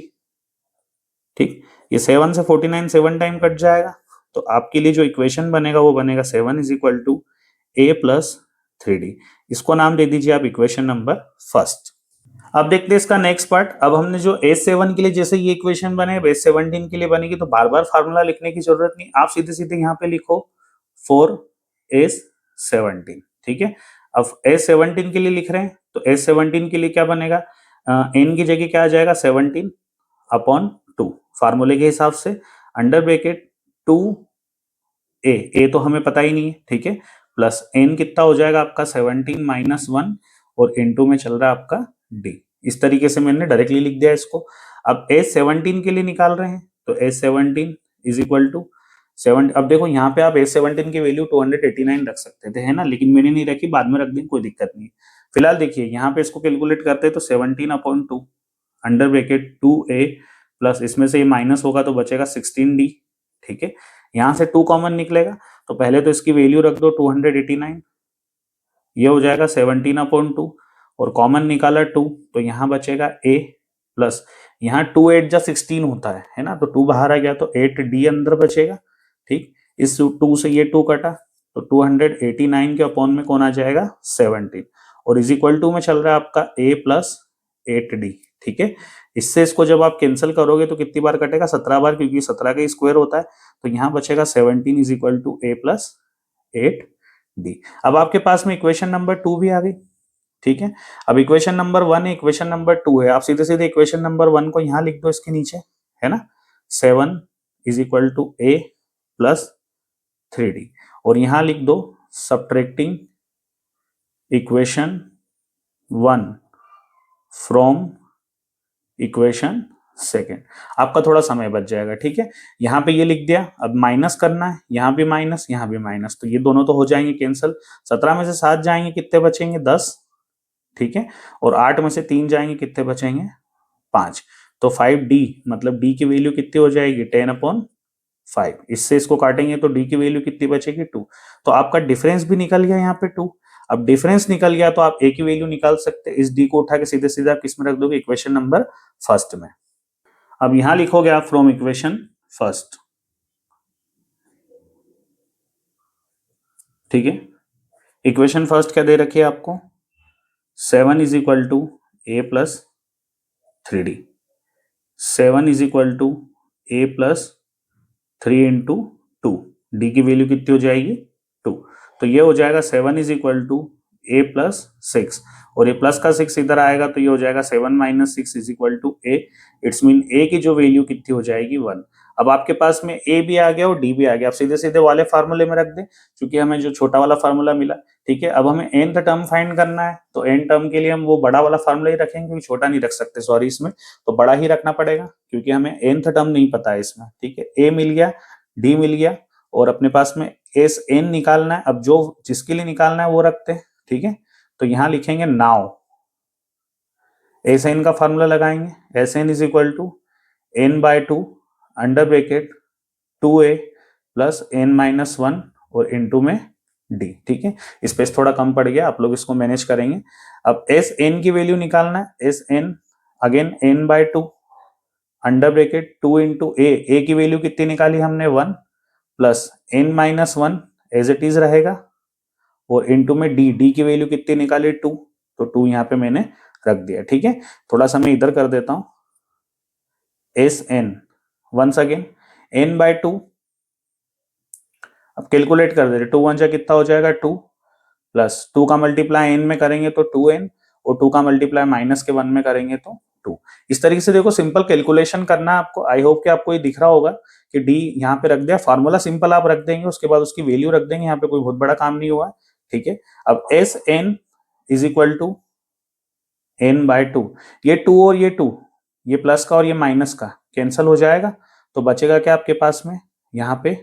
ठीक, ये 7 से 49 7 टाइम कट जाएगा, तो आपके लिए जो इक्वेशन बनेगा वो बनेगा 7 is equal to a plus 3d। इसको नाम दे दीजिए आप इक्वेशन नंबर फर्स्ट। अब देखते हैं इसका नेक्स्ट पार्ट। अब हमने जो S7 के लिए जैसे ये इक्वेशन बने, S17 के लिए बनेगी, तो बार बार फार्मूला लिखने की जरूरत नहीं, आप सीधे सीधे यहाँ पे लिखो 4S17। ठीक है, अब S17 के लिए लिख रहे हैं, तो S17 के लिए क्या बनेगा, n की जगह क्या आ जाएगा 17 अपॉन 2 फार्मूले के हिसाब से, अंडर ब्रैकेट 2a तो हमें पता ही नहीं है, ठीक है, प्लस n कितना हो जाएगा आपका 17 माइनस 1 और इनटू में चल रहा है आपका d। इस तरीके से मैंने डायरेक्टली लिख दिया इसको। अब S17 के लिए निकाल रहे हैं, तो S17 इज इक्वल टू 7। अब देखो यहाँ पे आप S17 की वैल्यू 289 रख सकते थे, है ना, लेकिन मैंने नहीं रखी, बाद में रख दी, कोई दिक्कत नहीं। फिलहाल देखिए यहाँ पे इसको कैलकुलेट करते हैं, तो 17 upon 2 under bracket 2a plus इसमें से ये माइनस होगा तो बचेगा 16d। ठीक है, यहाँ से 2 कॉमन निकलेगा, तो पहले तो इसकी वैल्यू रख दो 289, ये हो जाएगा 17 अपॉन 2 और कॉमन निकाला 2, तो यहाँ बचेगा a प्लस यहाँ 2 8 जा 16 होता है ना, तो 2 बाहर आ गया तो 8d अंदर बचेगा। ठीक, इस 2 से ये 2 कटा, तो 289 के अपॉन में कौन आ जाएगा 17 और इज इक्वल टू में चल रहा है आपका a प्लस 8d। ठीक है, इससे इसको जब आप कैंसिल करोगे तो कितनी बार कटेगा 17 बार, क्योंकि 17 का स्क्वायर होता है, तो यहाँ बचेगा 17 is equal to a plus 8d। अब आपके पास में इक्वेशन नंबर 2 भी आ गई। ठीक है, अब इक्वेशन नंबर 1 है, इक्वेशन नंबर 2 है, आप सीधे सीधे इक्वेशन नंबर 1 को यहाँ लिख दो इसके नीचे, है ना, 7 is equal to a plus 3d और यहाँ लिख दो subtracting equation 1 from equation second. आपका थोड़ा समय बच जाएगा। ठीक है, यहाँ पे ये लिख दिया, अब माइनस करना है, यहाँ भी माइनस यहाँ भी माइनस, तो ये दोनों तो हो जाएंगे कैंसिल, 17 में से 7 जाएंगे कितने बचेंगे 10। ठीक है, और 8 में से 3 जाएंगे कितने बचेंगे 5, तो 5d मतलब d की वैल्यू कितनी हो जाएगी 10 अपॉन 5। इससे इसको काटेंगे तो d की वैल्यू कितनी बचेगी 2, तो आपका डिफरेंस भी निकल गया यहाँ पे 2। अब डिफरेंस निकल गया तो आप a की वैल्यू निकाल सकते हैं, इस d को उठा के सीधे सीधे आप किसमें रख दोगे इक्वेशन नंबर फर्स्ट में। अब यहां लिखोगे आप फ्रॉम इक्वेशन फर्स्ट। ठीक है, इक्वेशन फर्स्ट क्या दे रखी है आपको 7 is equal to a plus 3d, 7 is equal to a plus 3 into 2, D की वैल्यू कितनी हो जाएगी 2, तो ये हो जाएगा 7 is equal to a plus 6 और ये प्लस का 6 इधर आएगा तो ये हो जाएगा 7 minus 6 is equal to a। It's mean a की जो वैल्यू कितनी हो जाएगी 1। अब आपके पास में a भी आ गया और d भी आ गया, आप सीधे सीधे वाले फार्मूले में रख दें क्योंकि हमें जो छोटा वाला फार्मूला मिला। ठीक है, अब हमें nth टर्म फाइंड करना है, तो n टर्म के लिए हम वो बड़ा वाला फार्मूला ही रखेंगे क्योंकि छोटा नहीं रख सकते, सॉरी, इसमें तो बड़ा ही रखना पड़ेगा क्योंकि हमें nth टर्म नहीं पता है इसमें। ठीक है, a मिल गया, d मिल गया और अपने पास में एस एन निकालना है। अब जो जिसके लिए निकालना है वो रखते हैं। ठीक है, तो यहां लिखेंगे नाउ एस एन का फॉर्मूला लगाएंगे, S N is equal to N by 2 under bracket 2a plus N minus 1 और इनटू में d। ठीक है, स्पेस थोड़ा कम पड़ गया, आप लोग इसको मैनेज करेंगे। अब एस एन की वैल्यू निकालना है, S N again N by 2 under bracket 2 into A की वैल्यू कितनी निकाली हमने 1 plus N minus 1 as it is रहेगा और इनटू में डी की वैल्यू कितनी निकाली 2, तो 2 यहाँ पे मैंने रख दिया। ठीक है, थोड़ा सा मैं इधर कर देता हूं, S N once again N by 2, अब कैलकुलेट कर दे रहे 2 1 जा कितना हो जाएगा 2 प्लस 2 का मल्टीप्लाई एन में करेंगे तो 2n और 2 का मल्टीप्लाई माइनस के 1 में करेंगे तो 2। इस तरीके से देखो सिंपल कैलकुलेशन करना है आपको। आई होप कि आपको ये दिख रहा होगा कि डी यहाँ पे रख दिया, फार्मूला सिंपल आप रख देंगे, उसके बाद उसकी वैल्यू रख देंगे, यहाँ पे कोई बहुत बड़ा काम नहीं हुआ है। ठीक है, अब S N is equal to N by 2, ये 2 और ये 2, ये प्लस का और ये माइनस का कैंसिल हो जाएगा, तो बचेगा क्या आपके पास में यहाँ पे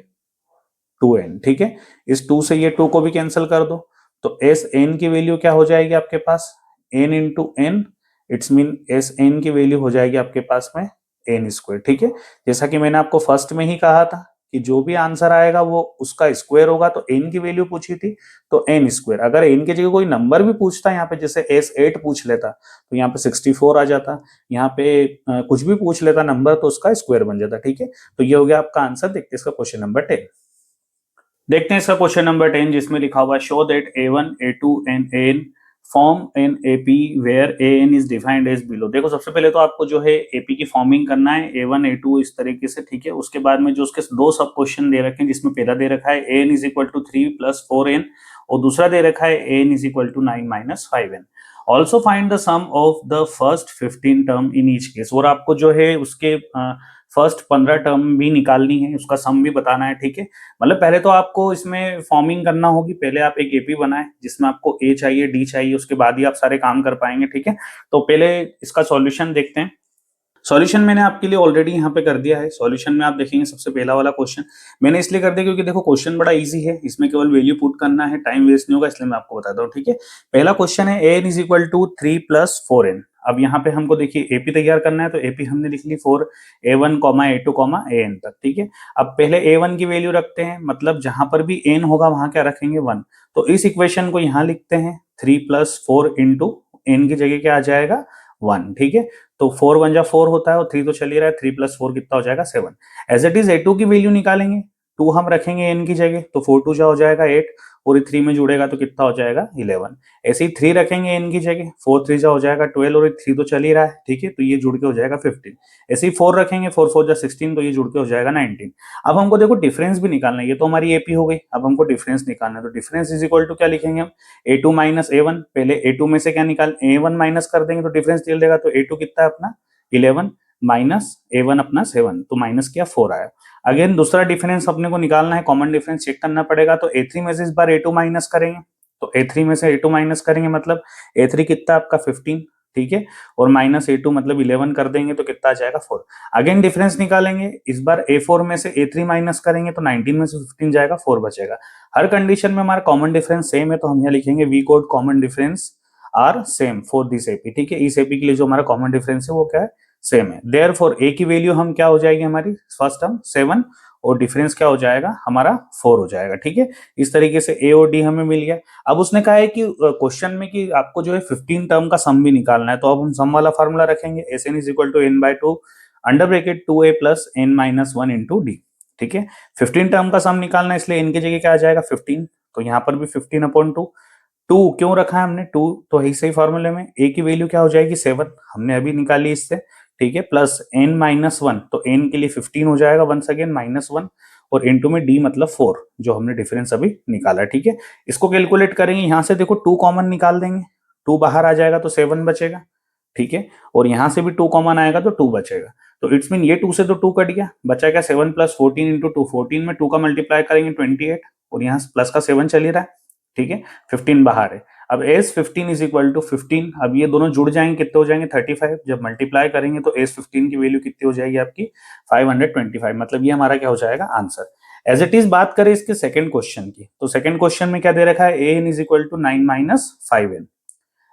2n। ठीक है, इस 2 से ये 2 को भी कैंसिल कर दो, तो एस एन की वैल्यू क्या हो जाएगी आपके पास n into N, it's mean S N की वैल्यू हो जाएगी आपके पास में एन स्क्वायर। ठीक है, जैसा कि मैंने आपको फर्स्ट में ही कहा था कि जो भी आंसर आएगा वो उसका स्क्वायर होगा, तो n की वैल्यू पूछी थी तो n स्क्वायर। अगर n की जगह कोई नंबर भी पूछता यहाँ पे, जैसे S8 पूछ लेता तो यहाँ पे 64 आ जाता, यहाँ पे कुछ भी पूछ लेता नंबर तो उसका स्क्वायर बन जाता। ठीक है, तो ये हो गया आपका आंसर। देखते हैं इसका क्वेश्चन नंबर 10। देखते हैं इसका क्वेश्चन नंबर 10, जिसमें लिखा हुआ show that A1 A2 and AN form an AP where AN is defined as below. देखो सबसे पहले तो आपको जो है एपी की फॉर्मिंग करना है, A1 A2 इस तरीके से। ठीक है, उसके बाद में जो उसके दो सब क्वेश्चन दे रखे हैं, जिसमें पहला दे रखा है AN is equal to 3 plus 4N और दूसरा दे रखा है AN is equal to 9 minus 5N। Also find the sum of the first 15 term in each case. और आपको जो है उसके फर्स्ट 15 टर्म भी निकालनी है, उसका सम भी बताना है। ठीक है, मतलब पहले तो आपको इसमें फॉर्मिंग करना होगी, पहले आप एक एपी बनाए जिसमें आपको ए चाहिए डी चाहिए, उसके बाद ही आप सारे काम कर पाएंगे। ठीक है, तो पहले इसका सॉल्यूशन देखते हैं। सॉल्यूशन मैंने आपके लिए ऑलरेडी यहाँ पे कर दिया है। सॉल्यूशन में आप देखेंगे सबसे पहला वाला क्वेश्चन मैंने इसलिए कर दिया क्योंकि देखो क्वेश्चन बड़ा इजी है, इसमें केवल वैल्यू पुट करना है, टाइम वेस्ट नहीं होगा, इसलिए मैं आपको बताता हूँ। ठीक है, पहला क्वेश्चन है N is equal to 3 plus 4N। अब यहाँ पे हमको देखिए एपी तैयार करना है, तो एपी हमने लिख ली 4 A1 A2 AN तक। ठीक है, अब पहले A1 की वैल्यू रखते हैं, मतलब जहां पर भी N होगा वहां क्या रखेंगे 1, तो इस इक्वेशन को यहाँ लिखते हैं 3 प्लस 4 इंटू N की जगह क्या आ जाएगा 1। ठीक है, तो 4 1 जा 4 होता है और 3 तो चल ही रहा है, 3 प्लस 4 कितना हो जाएगा 7। एज इट इज A2 की वैल्यू निकालेंगे, 2 हम रखेंगे n की जगह, तो 4 2 जा हो जाएगा 8 और ये 3 में जुड़ेगा तो कितना हो जाएगा 11। ऐसे ही 3 रखेंगे n की जगह, 4 3 जा हो जाएगा 12 और 3 तो चल ही रहा है। ठीक है, तो ये जुड़ के हो जाएगा 15। ऐसे ही 4 रखेंगे, 4 4 जा 16, तो ये जुड़ के हो जाएगा 19। अब हमको देखो डिफरेंस भी निकालना है, ये तो हमारी एपी हो गई, अब हमको डिफरेंस निकालना है, तो डिफरेंस इज इक्वल टू क्या लिखेंगे हम A2 माइनस A1। पहले A2 में से क्या निकाल A1 माइनस कर देंगे तो डिफरेंस निकल देगा, तो A2 कितना है अपना 11 माइनस A1 अपना 7, तो माइनस किया 4 आया। अगेन दूसरा डिफरेंस अपने को निकालना है, कॉमन डिफरेंस चेक करना पड़ेगा, तो A3 में से इस बार A2 माइनस करेंगे, तो A3 में से A2 माइनस करेंगे मतलब A3 कितना आपका 15। ठीक है, और माइनस A2 मतलब 11 कर देंगे तो कितना आ जाएगा 4। अगेन डिफरेंस निकालेंगे, इस बार A4 में से A3 माइनस करेंगे तो 19 में से 15 जाएगा, 4 बचेगा। हर कंडीशन में हमारा कॉमन डिफरेंस सेम है, तो हम यहाँ लिखेंगे we got common difference are same for this AP. ठीक है, इस एपी के लिए जो हमारा कॉमन डिफरेंस है वो क्या है सेम है। देयरफॉर ए की वैल्यू हम क्या हो जाएगी हमारी फर्स्ट टर्म 7 और डिफरेंस क्या हो जाएगा हमारा 4 हो जाएगा। ठीक है, इस तरीके से ए और डी हमें मिल गया। अब उसने कहा है कि क्वेश्चन में कि आपको जो है 15 टर्म का सम भी निकालना है, तो अब हम सम वाला फार्मूला रखेंगे S N is equal to N by two under bracket 2a plus N minus 1 into D. ठीक है, 15 टर्म का सम निकालना है, इसलिए एन की जगह क्या आ जाएगा 15, तो यहाँ पर भी 15 अपॉन 2। 2 क्यों रखा है हमने 2, तो ही सही फॉर्मूले में ए की वैल्यू क्या हो जाएगी 7, हमने अभी निकाली इससे। ठीक है, प्लस एन माइनस 1, तो एन के लिए 15 हो जाएगा वंस अगेन माइनस 1 और इनटू में डी मतलब 4, जो हमने डिफरेंस अभी निकाला। ठीक है, इसको कैलकुलेट करेंगे, यहां से देखो 2 कॉमन निकाल देंगे, 2 बाहर आ जाएगा तो 7 बचेगा। ठीक है, और यहां से भी 2 कॉमन आएगा तो 2 बचेगा, तो इट्स मीन ये 2 से तो 2 कट गया, बचा क्या 7 प्लस 14 इंटू 2, 14 में 2 का मल्टीप्लाई करेंगे 28 और यहाँ प्लस का 7 चल ही रहा है। ठीक है, 15 बाहर है। अब एस 15 इज इक्वल टू 15, अब ये दोनों जुड़ जाएंगे कितने हो जाएंगे 35, जब मल्टीप्लाई करेंगे तो एस 15 की वैल्यू कितनी हो जाएगी आपकी 525, मतलब ये हमारा क्या हो जाएगा आंसर। एज इट इज बात करें इसके सेकंड क्वेश्चन की, तो सेकंड क्वेश्चन में क्या दे रखा है A N is equal to 9 minus 5N।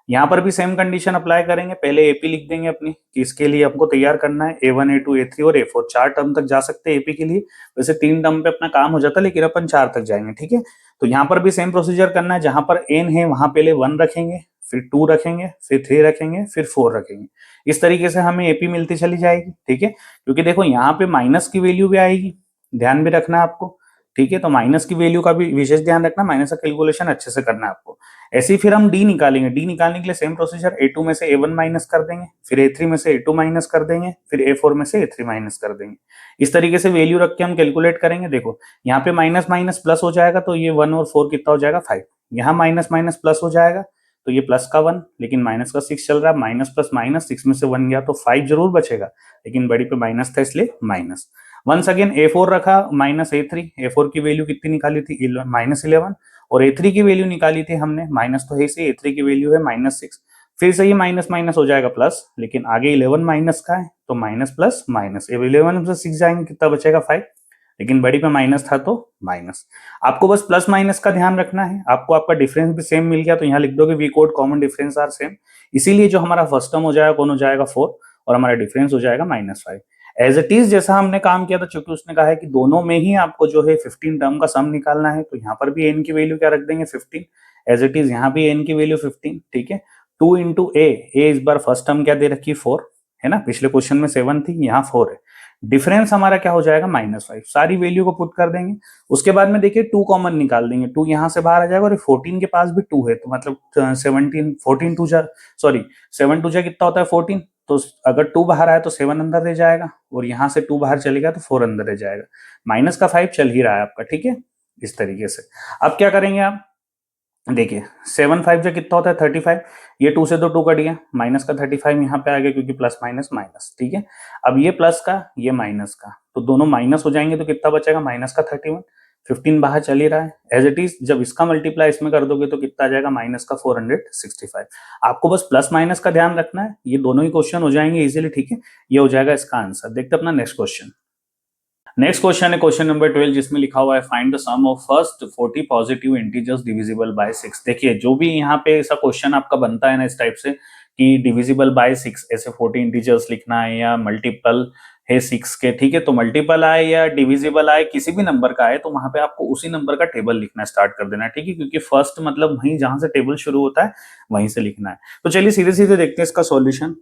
यहाँ पर भी सेम कंडीशन अप्लाई करेंगे, पहले एपी लिख देंगे अपनी कि इसके लिए आपको तैयार करना है A1 A2 A3 और A4, 4 टर्म तक जा सकते हैं एपी के लिए, वैसे 3 टर्म पे अपना काम हो जाता है लेकिन अपन 4 तक जाएंगे। ठीक है, तो यहाँ पर भी सेम प्रोसीजर करना है, जहां पर n है वहां पहले 1 रखेंगे, फिर 2 रखेंगे, फिर 3 रखेंगे, फिर 4 रखेंगे, इस तरीके से हमें एपी मिलती चली जाएगी। ठीक है, क्योंकि देखो यहाँ पे माइनस की वैल्यू भी आएगी, ध्यान भी रखना है आपको। ठीक है, तो माइनस की वैल्यू का भी विशेष ध्यान रखना, माइनस का कैलकुलेशन अच्छे से करना है आपको। ऐसे ही फिर हम डी निकालेंगे, डी निकालने के लिए सेम प्रोसीजर, A2 में से A1 माइनस कर देंगे, फिर A3 में से A2 माइनस कर देंगे, फिर A4 में से A3 माइनस कर देंगे। इस तरीके से वैल्यू रख के हम कैलकुलेट करेंगे। देखो यहाँ पे माइनस माइनस प्लस हो जाएगा, तो ये 1 और 4 कितना हो जाएगा 5, यहाँ माइनस माइनस प्लस हो जाएगा तो ये प्लस का 1, लेकिन माइनस का 6 चल रहा है, माइनस प्लस माइनस 6 में से 1 गया तो 5 जरूर बचेगा, लेकिन बड़ी पे माइनस था इसलिए माइनस। वंस अगेन A4 रखा माइनस A3, A4 की वैल्यू कितनी निकाली थी माइनस 11 और A3 की वैल्यू निकाली थी हमने, माइनस तो है से A3 की वैल्यू है माइनस 6, फिर से ये माइनस माइनस हो जाएगा प्लस, लेकिन आगे 11 माइनस का है तो माइनस प्लस माइनस, 11 से 6 जाएंगे कितना बचेगा 5, लेकिन बड़ी पे माइनस था तो माइनस। आपको बस प्लस माइनस का ध्यान रखना है। आपको आपका डिफरेंस भी सेम मिल गया तो यहाँ लिख दोगे we got common difference are same. इसीलिए जो हमारा फर्स्ट टर्म हो जाएगा कौन हो जाएगा 4 और हमारा डिफरेंस हो जाएगा -5। एज इट इज जैसा हमने काम किया था, चूंकि उसने कहा है कि दोनों में ही आपको जो है 15 टर्म का सम निकालना है, तो यहाँ पर भी n की वैल्यू क्या रख देंगे 15। एज इट इज यहाँ भी n की वैल्यू 15। ठीक है, 2 इंटू ए इस बार फर्स्ट टर्म क्या दे रखी है 4 है ना, पिछले क्वेश्चन में 7 थी, यहाँ 4 है। डिफरेंस हमारा क्या हो जाएगा -5। सारी वैल्यू को पुट कर देंगे। उसके बाद में देखिए 2 कॉमन निकाल देंगे, 2 यहां से बाहर आ जाएगा और 14 के पास भी 2 है, तो मतलब 17 14 टू जा सॉरी 7 टू जा कितना होता है 14, तो अगर 2 बाहर आया तो 7 अंदर रह जाएगा और यहां से 2 बाहर चलेगा तो 4 अंदर रह जाएगा। माइनस का 5 चल ही रहा है आपका। ठीक है, इस तरीके से अब क्या करेंगे आप देखिए 7 5 जो कितना होता है 35। ये 2 से तो 2 कट गया, माइनस का 35 यहाँ पे आ गया क्योंकि प्लस माइनस माइनस। ठीक है, अब ये प्लस का ये माइनस का तो दोनों माइनस हो जाएंगे तो कितना बचेगा माइनस का 31। 15 बाहर चल ही रहा है एज इट इज। जब इसका मल्टीप्लाई इसमें कर दोगे तो कितना आ जाएगा माइनस का 465। आपको बस प्लस माइनस का ध्यान रखना है, ये दोनों ही क्वेश्चन हो जाएंगे इजीली। ठीक है, ये हो जाएगा इसका आंसर। देखते अपना नेक्स्ट क्वेश्चन। नेक्स्ट क्वेश्चन है क्वेश्चन नंबर 12, जिसमें लिखा हुआ है find the sum of first 40 positive integers divisible by 6। देखिए जो भी यहाँ पे ऐसा क्वेश्चन आपका बनता है ना इस टाइप से कि डिविजिबल बाय 6, ऐसे 40 इंटीजर्स लिखना है या मल्टीपल है 6 के, ठीक है, तो मल्टीपल आए या डिविजिबल आए किसी भी नंबर का आए तो वहां पे आपको उसी नंबर का टेबल लिखना स्टार्ट कर देना है। ठीक है, क्योंकि फर्स्ट मतलब वहीं जहां से टेबल शुरू होता है वहीं से लिखना है। तो चलिए सीधे सीधे देखते हैं इसका सॉल्यूशन।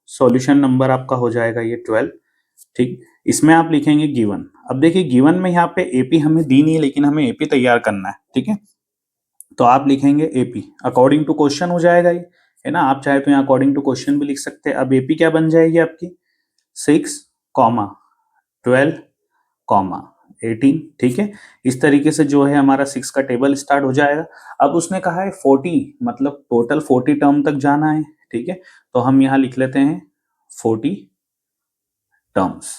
सॉल्यूशन नंबर आपका हो जाएगा ये 12। ठीक, इसमें आप लिखेंगे गिवन। अब देखिए गिवन में यहाँ पे एपी हमें दी नहीं है लेकिन हमें एपी तैयार करना है। ठीक है, तो आप लिखेंगे एपी अकॉर्डिंग टू क्वेश्चन हो जाएगा ये, है ना। आप चाहे तो यहाँ अकॉर्डिंग टू क्वेश्चन भी लिख सकते हैं। अब एपी क्या बन जाएगी आपकी 6, 12, 18। ठीक है, इस तरीके से जो है हमारा 6 का टेबल स्टार्ट हो जाएगा। अब उसने कहा है 40 मतलब टोटल 40 टर्म तक जाना है। ठीक है, तो हम यहाँ लिख लेते हैं 40 टर्म्स,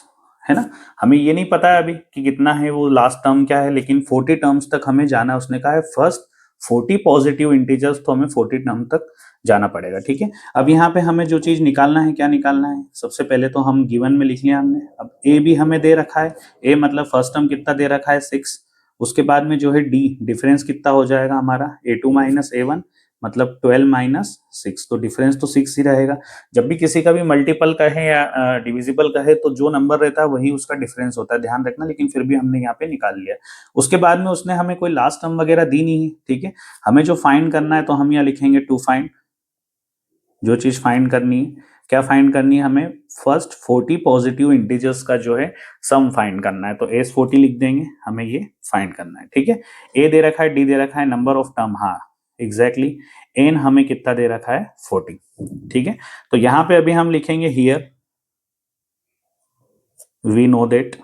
है ना। हमें ये नहीं पता है अभी कि कितना है वो लास्ट टर्म क्या है, लेकिन 40 टर्म्स तक हमें जाना है। उसने कहा है फर्स्ट 40 पॉजिटिव इंटीजर्स, तो हमें 40 टर्म तक जाना पड़ेगा। ठीक है, अब यहाँ पे हमें जो चीज निकालना है, क्या निकालना है, सबसे पहले तो हम गिवन में लिख लिया हमने। अब ए भी हमें दे रखा है, ए मतलब फर्स्ट टर्म कितना दे रखा है 6। उसके बाद में जो है डी डिफरेंस कितना हो जाएगा हमारा A2 माइनस A1 मतलब 12 माइनस 6, तो डिफरेंस तो 6 ही रहेगा। जब भी किसी का भी मल्टीपल का है या डिविजिबल का है तो जो नंबर रहता है वही उसका डिफरेंस होता है, ध्यान रखना। लेकिन फिर भी हमने यहाँ पे निकाल लिया। उसके बाद में उसने हमें कोई लास्ट टर्म वगैरह दी नहीं है। ठीक है, हमें जो फाइंड करना है तो हम यहाँ लिखेंगे टू फाइंड। जो चीज फाइंड करनी है, क्या फाइंड करनी है हमें, फर्स्ट 40 पॉजिटिव इंटीजर्स का जो है सम फाइंड करना है। तो एस 40 लिख देंगे, हमें ये फाइंड करना है। ठीक है, ए दे रखा है, डी दे रखा है, नंबर ऑफ टर्म, हाँ एग्जैक्टली, एन हमें कितना दे रखा है 40। ठीक है, तो यहां पे अभी हम लिखेंगे हियर वी नो दैट,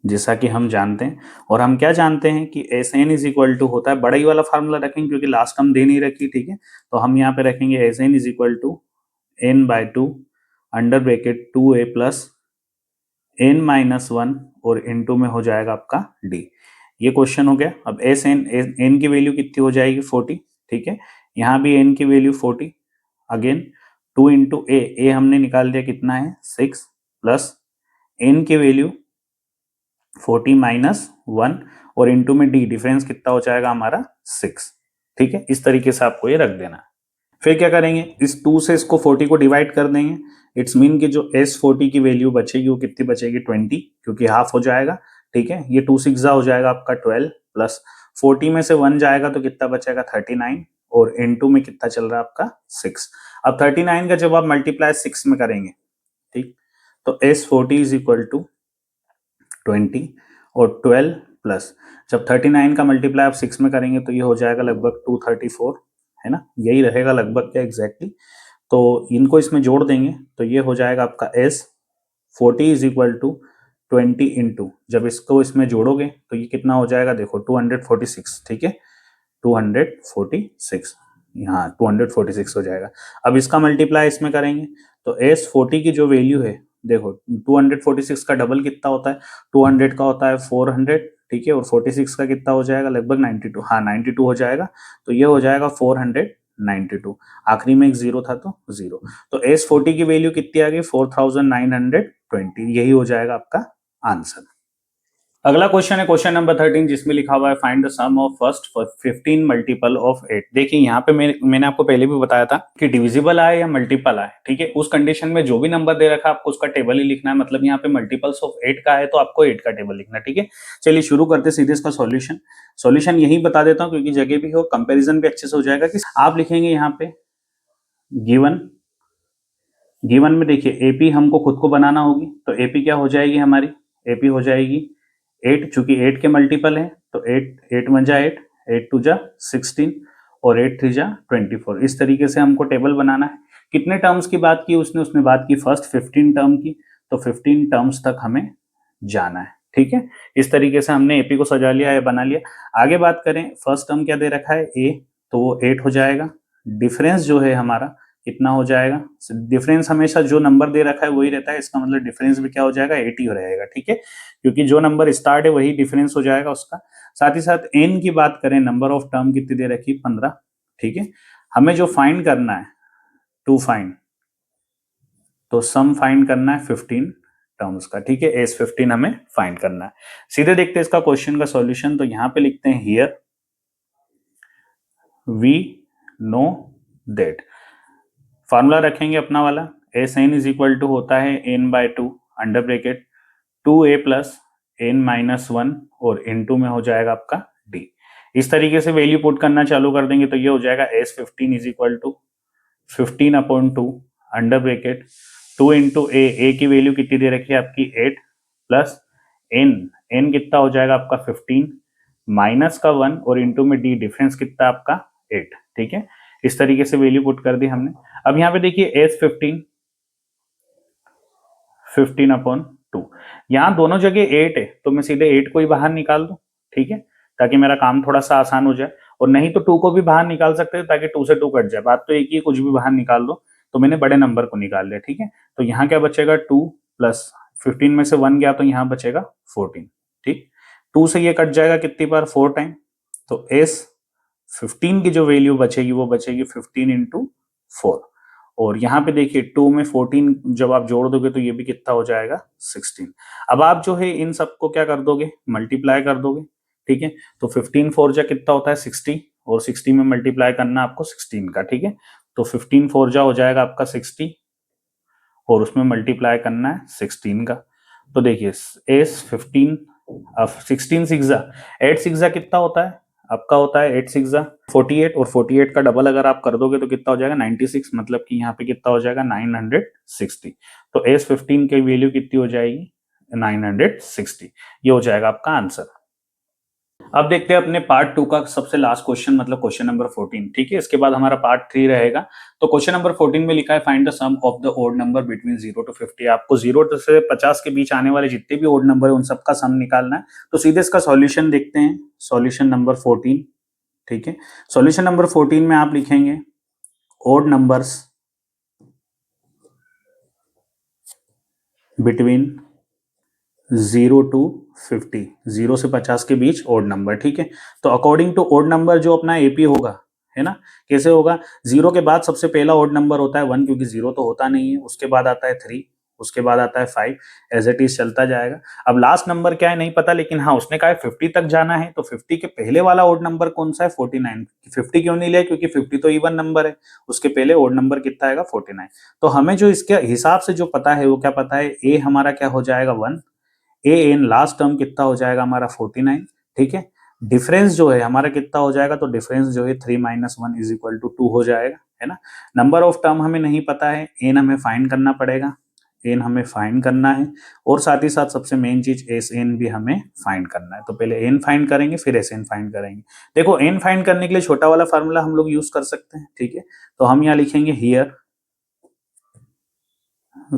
जैसा कि हम जानते हैं। और हम क्या जानते हैं कि S N is equal to होता है, बड़ा ही वाला फार्मूला रखेंगे क्योंकि लास्ट टर्म दे नहीं रखी। ठीक है, तो हम यहाँ पे रखेंगे S N is equal to N by 2 under bracket 2a plus n minus 1 और n2 में हो जाएगा आपका d। ये क्वेश्चन हो गया। अब एस एन एन की वैल्यू कितनी हो जाएगी 40। ठीक है, यहाँ भी n की वैल्यू 40, अगेन 2 इंटू ए हमने निकाल दिया कितना है 6 प्लस n की वैल्यू 40 माइनस 1 और इंटू में d डिफरेंस कितना हो जाएगा हमारा 6। ठीक है, इस तरीके से आपको ये रख देना है। फिर क्या करेंगे, इस 2 से इसको 40 को डिवाइड कर देंगे। इट्स मीन कि जो S40 की वैल्यू बचेगी वो कितनी बचेगी 20, क्योंकि हाफ हो जाएगा। ठीक है, ये 2 6 हो जाएगा आपका 12 प्लस 40 में से 1 जाएगा तो कितना बचेगा 39 और N2 में कितना चल रहा है आपका 6। अब 39 का जब आप मल्टीप्लाई 6 में करेंगे, ठीक, तो S40 इज इक्वल टू 20 और 12 प्लस जब 39 का मल्टीप्लाई आप 6 में करेंगे तो ये हो जाएगा लगभग 234, है ना, यही रहेगा लगभग क्या एग्जैक्टली। तो इनको इसमें जोड़ देंगे तो ये हो जाएगा आपका S40 is equal to 20 into, जब इसको इसमें जोड़ोगे तो ये कितना हो जाएगा देखो 246। ठीक है, 246, यहाँ 246 हो जाएगा। अब इसका मल्टीप्लाई इसमें करेंगे तो S40 की जो वैल्यू है देखो 246 का डबल कितना होता है 200 का होता है 400। ठीक है, और 46 का कितना हो जाएगा लगभग 92, हाँ 92 हो जाएगा। तो ये हो जाएगा 492, आखिरी में एक जीरो था तो जीरो। तो S40 की वैल्यू कितनी आ गई 4920, यही हो जाएगा आपका आंसर। अगला क्वेश्चन है क्वेश्चन नंबर 13, जिसमें लिखा हुआ है find the sum of first 15 multiple of 8। देखिए यहाँ पे मैंने आपको पहले भी बताया था कि डिविजिबल आए या मल्टीपल आए, ठीक है, उस कंडीशन में जो भी नंबर दे रखा है आपको उसका टेबल ही लिखना है। मतलब यहाँ पे मल्टीपल्स ऑफ 8 का है तो आपको 8 का टेबल लिखना है, ठीक है। चलिए शुरू करते सीधे इसका सॉल्यूशन यही बता देता हूँ क्योंकि जगह भी हो, कंपेरिजन भी अच्छे से हो जाएगा। कि आप लिखेंगे यहाँ पे गिवन में देखिए एपी हमको खुद को बनाना होगी, तो एपी क्या हो जाएगी हमारी, एपी हो जाएगी 8, चूंकि 8 के मल्टीपल है तो 8 1 जा 8, 8 2 जा 16 और 8 3 जा 24। इस तरीके से हमको टेबल बनाना है। कितने टर्म्स की बात की उसने बात की फर्स्ट 15 टर्म की, तो 15 टर्म्स तक हमें जाना है, ठीक है। इस तरीके से हमने एपी को सजा लिया या बना लिया। आगे बात करें, फर्स्ट टर्म क्या दे रखा है ए, तो वो 8 हो जाएगा। डिफरेंस जो है हमारा कितना हो जाएगा, डिफरेंस हमेशा जो नंबर दे रखा है वही रहता है, इसका मतलब डिफरेंस भी क्या हो जाएगा 80 हो रहेगा, ठीक है, क्योंकि जो नंबर स्टार्ट है वही डिफरेंस हो जाएगा उसका। साथ ही साथ एन की बात करें, नंबर ऑफ टर्म कितनी दे रखी 15, ठीक है। हमें जो फाइंड करना है टू फाइंड, तो सम फाइंड करना है 15 टर्म्स का, ठीक है, एस 15 हमें फाइंड करना है। सीधे देखते हैं इसका क्वेश्चन का सॉल्यूशन। तो यहाँ पे लिखते हैं here we know that, formula रखेंगे अपना वाला, S N is equal to होता है N by 2 under bracket 2a plus N minus 1 और इनटू में हो जाएगा आपका डी। इस तरीके से वैल्यू पुट करना चालू कर देंगे तो ये हो जाएगा S 15 is equal to 15/2 under bracket 2 into A की वैल्यू कितनी दे रखी है आपकी 8 प्लस एन कितना हो जाएगा आपका 15 माइनस का 1 और इंटू में डी, डिफरेंस कितना आपका 8, ठीक है। इस तरीके से वैल्यू पुट कर दी हमने। अब यहाँ पे देखिए एस 15/2, यहाँ दोनों जगह 8 है तो मैं सीधे 8 को ही बाहर निकाल दूं, ठीक है, ताकि मेरा काम थोड़ा सा आसान हो जाए। और नहीं तो 2 को भी बाहर निकाल सकते हैं ताकि 2 से 2 कट जाए, बात तो एक ही, कुछ भी बाहर निकाल दो। तो मैंने बड़े नंबर को निकाल लिया, ठीक है। तो यहाँ क्या बचेगा 2 प्लस 15 में से 1 गया तो यहाँ बचेगा 14, ठीक। 2 से ये कट जाएगा कितनी बार 4 टाइम, तो एस 15 की जो वैल्यू बचेगी वो बचेगी 15 इंटू 4। और यहाँ पे देखिए 2 में 14 जब आप जोड़ दोगे तो ये भी कितना हो जाएगा 16। अब आप जो है इन सबको क्या कर दोगे, मल्टीप्लाई कर दोगे, ठीक है। तो 15 4 जा कितना होता है 60 और 60 में मल्टीप्लाई करना आपको 16 का, ठीक है। तो 15 4 जा हो जाएगा आपका 60 और उसमें मल्टीप्लाई करना है 16 का। तो देखिए एस 15, अब 16 6 जा 8 6 जा कितना होता है आपका, होता है 8 6 जा 48 और 48 का डबल अगर आप कर दोगे तो कितना हो जाएगा 96, मतलब कि यहाँ पे कितना हो जाएगा 960। तो एस 15 की वैल्यू कितनी हो जाएगी 960, ये हो जाएगा आपका आंसर। अब देखते हैं अपने पार्ट 2 का सबसे लास्ट क्वेश्चन, मतलब क्वेश्चन नंबर 14, ठीक है। इसके बाद हमारा पार्ट 3 रहेगा। तो क्वेश्चन नंबर 14 में लिखा है find the sum of the odd number between 0 to 50। आपको 0 से 50 के बीच आने वाले जितने भी ओड नंबर है उन सबका सम निकालना है। तो सीधे इसका सॉल्यूशन देखते हैं, सॉल्यूशन नंबर 14, ठीक है। सॉल्यूशन नंबर 14 में आप लिखेंगे ओड नंबर्स बिटवीन 0 to 50, 0 से 50 के बीच ओड नंबर, ठीक है। तो अकॉर्डिंग टू ओड नंबर जो अपना एपी होगा, है ना, कैसे होगा, 0 के बाद सबसे पहला ओड नंबर होता है 1, क्योंकि 0 तो होता नहीं है, उसके बाद आता है 3, उसके बाद आता है 5, एज इट इज चलता जाएगा। अब लास्ट नंबर क्या है नहीं पता, लेकिन हाँ उसने कहा है 50 तक जाना है, तो 50 के पहले वाला ओड नंबर कौन सा है 49। 50 क्यों नहीं लिया, क्योंकि 50 तो इवन नंबर है, उसके पहले ओड नंबर कितना आएगा 49। तो हमें जो इसके हिसाब से जो पता है वो क्या पता है, ए हमारा क्या हो जाएगा 1, ए एन लास्ट टर्म कितना हो जाएगा हमारा 49, ठीक है। डिफरेंस जो है हमारा कितना हो जाएगा, तो डिफरेंस जो है 3 - 1 इज इक्वल टू 2 हो जाएगा, है ना। नंबर ऑफ टर्म हमें नहीं पता है, एन हमें फाइंड करना पड़ेगा, एन हमें फाइंड करना है। और साथ ही साथ सबसे मेन चीज एस एन भी हमें फाइंड करना है। तो पहले एन फाइंड करेंगे फिर एस एन फाइंड करेंगे। देखो एन फाइंड करने के लिए छोटा वाला फार्मूला हम लोग यूज कर सकते हैं, ठीक है। तो हम यहाँ लिखेंगे हियर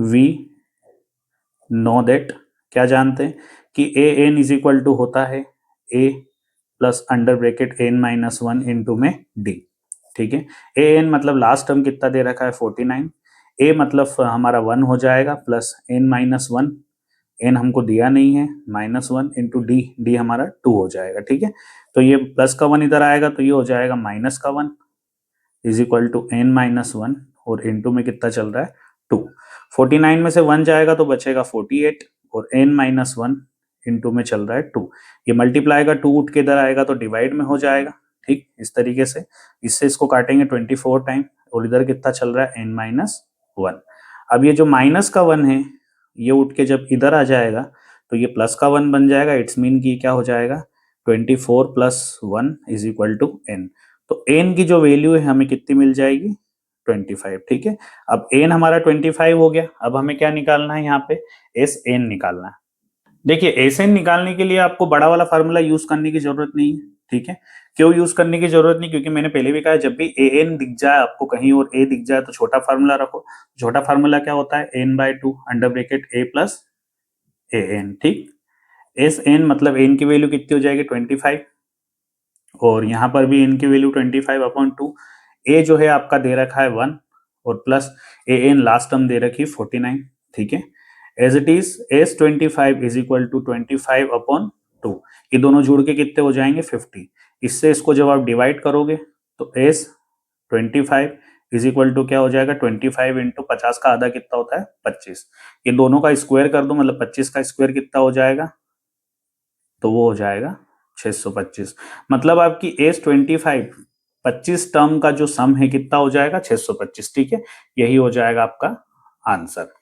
वी नो दैट, क्या जानते हैं कि A N is equal to होता है A plus under bracket N minus 1 into में डी, ठीक है। ए एन मतलब लास्ट टर्म कितना दे रखा है 49, ए मतलब हमारा 1 हो जाएगा प्लस एन माइनस 1, एन हमको दिया नहीं है, -1 इंटू डी, डी हमारा 2 हो जाएगा, ठीक है। तो ये प्लस का 1 इधर आएगा तो ये हो जाएगा माइनस का 1 is equal to N minus 1 और इंटू में कितना चल रहा है 2। 49 में से 1 जाएगा तो बचेगा 48 और n - 1 इंटू में चल रहा है 2, ये मल्टीप्लाई का 2 उठ के इधर आएगा तो डिवाइड में हो जाएगा, ठीक, इस तरीके से। इससे इसको काटेंगे 24 टाइम, और इधर कितना चल रहा है n-1। अब ये जो माइनस का 1 है ये उठ के जब इधर आ जाएगा तो ये प्लस का 1 बन जाएगा, इट्स मीन की क्या हो जाएगा 24 + 1 = n। तो n की जो वैल्यू है हमें कितनी मिल जाएगी 25, ठीक है। अब n हमारा 25 हो गया, अब हमें क्या निकालना है यहाँ पे Sn निकालना है। देखिए Sn निकालने के लिए आपको बड़ा वाला फार्मूला यूज करने की जरूरत नहीं है, ठीक है। क्यों यूज करने की जरूरत नहीं, क्योंकि मैंने पहले भी कहा जब भी an दिख जाए आपको कहीं और a दिख जाए तो छोटा फार्मूला रखो। छोटा फार्मूला क्या होता है n/2 √a + an, ठीक। Sn मतलब n की वैल्यू कितनी हो जाएगी 25, और यहाँ पर भी n की वैल्यू 25/2। a जो है आपका दे रखा है 1 और प्लस an लास्ट टर्म दे रखी है 49, ठीक है। एज इट इज S25 = 25/2, ये दोनों जुड़ के कितने हो जाएंगे 50। इससे इसको जब आप डिवाइड करोगे तो S25 = क्या हो जाएगा 25 × 50 का आधा कितना होता है 25। ये दोनों का स्क्वायर कर दो, मतलब 25 का स्क्वायर कितना हो जाएगा, तो वो हो जाएगा 625। मतलब आपकी S25 25 टर्म का जो सम है कितना हो जाएगा 625, ठीक है। यही हो जाएगा आपका आंसर।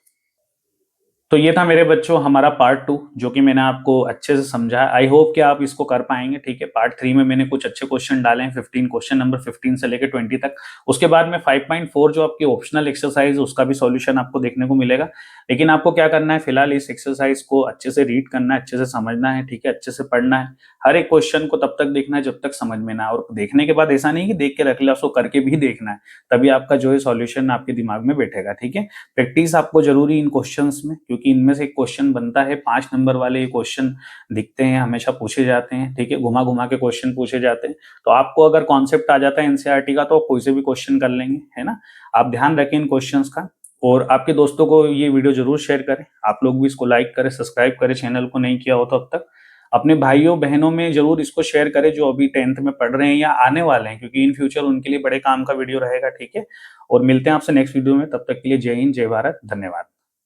तो ये था मेरे बच्चों हमारा पार्ट 2, जो कि मैंने आपको अच्छे से समझाया। आई होप कि आप इसको कर पाएंगे, ठीक है। पार्ट 3 में मैंने कुछ अच्छे क्वेश्चन डाले हैं, 15 क्वेश्चन, नंबर 15 से लेकर 20 तक। उसके बाद में 5.4 जो आपकी ऑप्शनल एक्सरसाइज, उसका भी सॉल्यूशन आपको देखने को मिलेगा। लेकिन आपको क्या करना है, फिलहाल इस एक्सरसाइज को अच्छे से रीड करना है, अच्छे से समझना है, ठीक है, अच्छे से पढ़ना है। हर एक क्वेश्चन को तब तक देखना है जब तक समझ में ना आए, और देखने के बाद ऐसा नहीं कि देख के रख लिया, उसको करके भी देखना है, तभी आपका जो है सॉल्यूशन आपके दिमाग में बैठेगा, ठीक है। प्रैक्टिस आपको जरूरी इन क्वेश्चंस में, क्योंकि इनमें से क्वेश्चन बनता है 5 नंबर वाले। ये क्वेश्चन दिखते हैं, हमेशा पूछे जाते हैं, ठीक है, घुमा घुमा के क्वेश्चन पूछे जाते हैं। तो आपको अगर कॉन्सेप्ट आ जाता है एनसीईआरटी का तो कोई से भी क्वेश्चन कर लेंगे, है ना। आप ध्यान रखें इन क्वेश्चंस का, और आपके दोस्तों को ये वीडियो जरूर शेयर करें। आप लोग भी इसको लाइक करें, सब्सक्राइब करें, चैनल को नहीं किया हो तो अब तक। अपने भाइयों बहनों में जरूर इसको शेयर करें जो अभी 10th में पढ़ रहे हैं या आने वाले हैं, क्योंकि इन फ्यूचर उनके लिए बड़े काम का वीडियो रहेगा, ठीक है। और मिलते हैं आपसे नेक्स्ट वीडियो में, तब तक के लिए जय हिंद, जय भारत, धन्यवाद।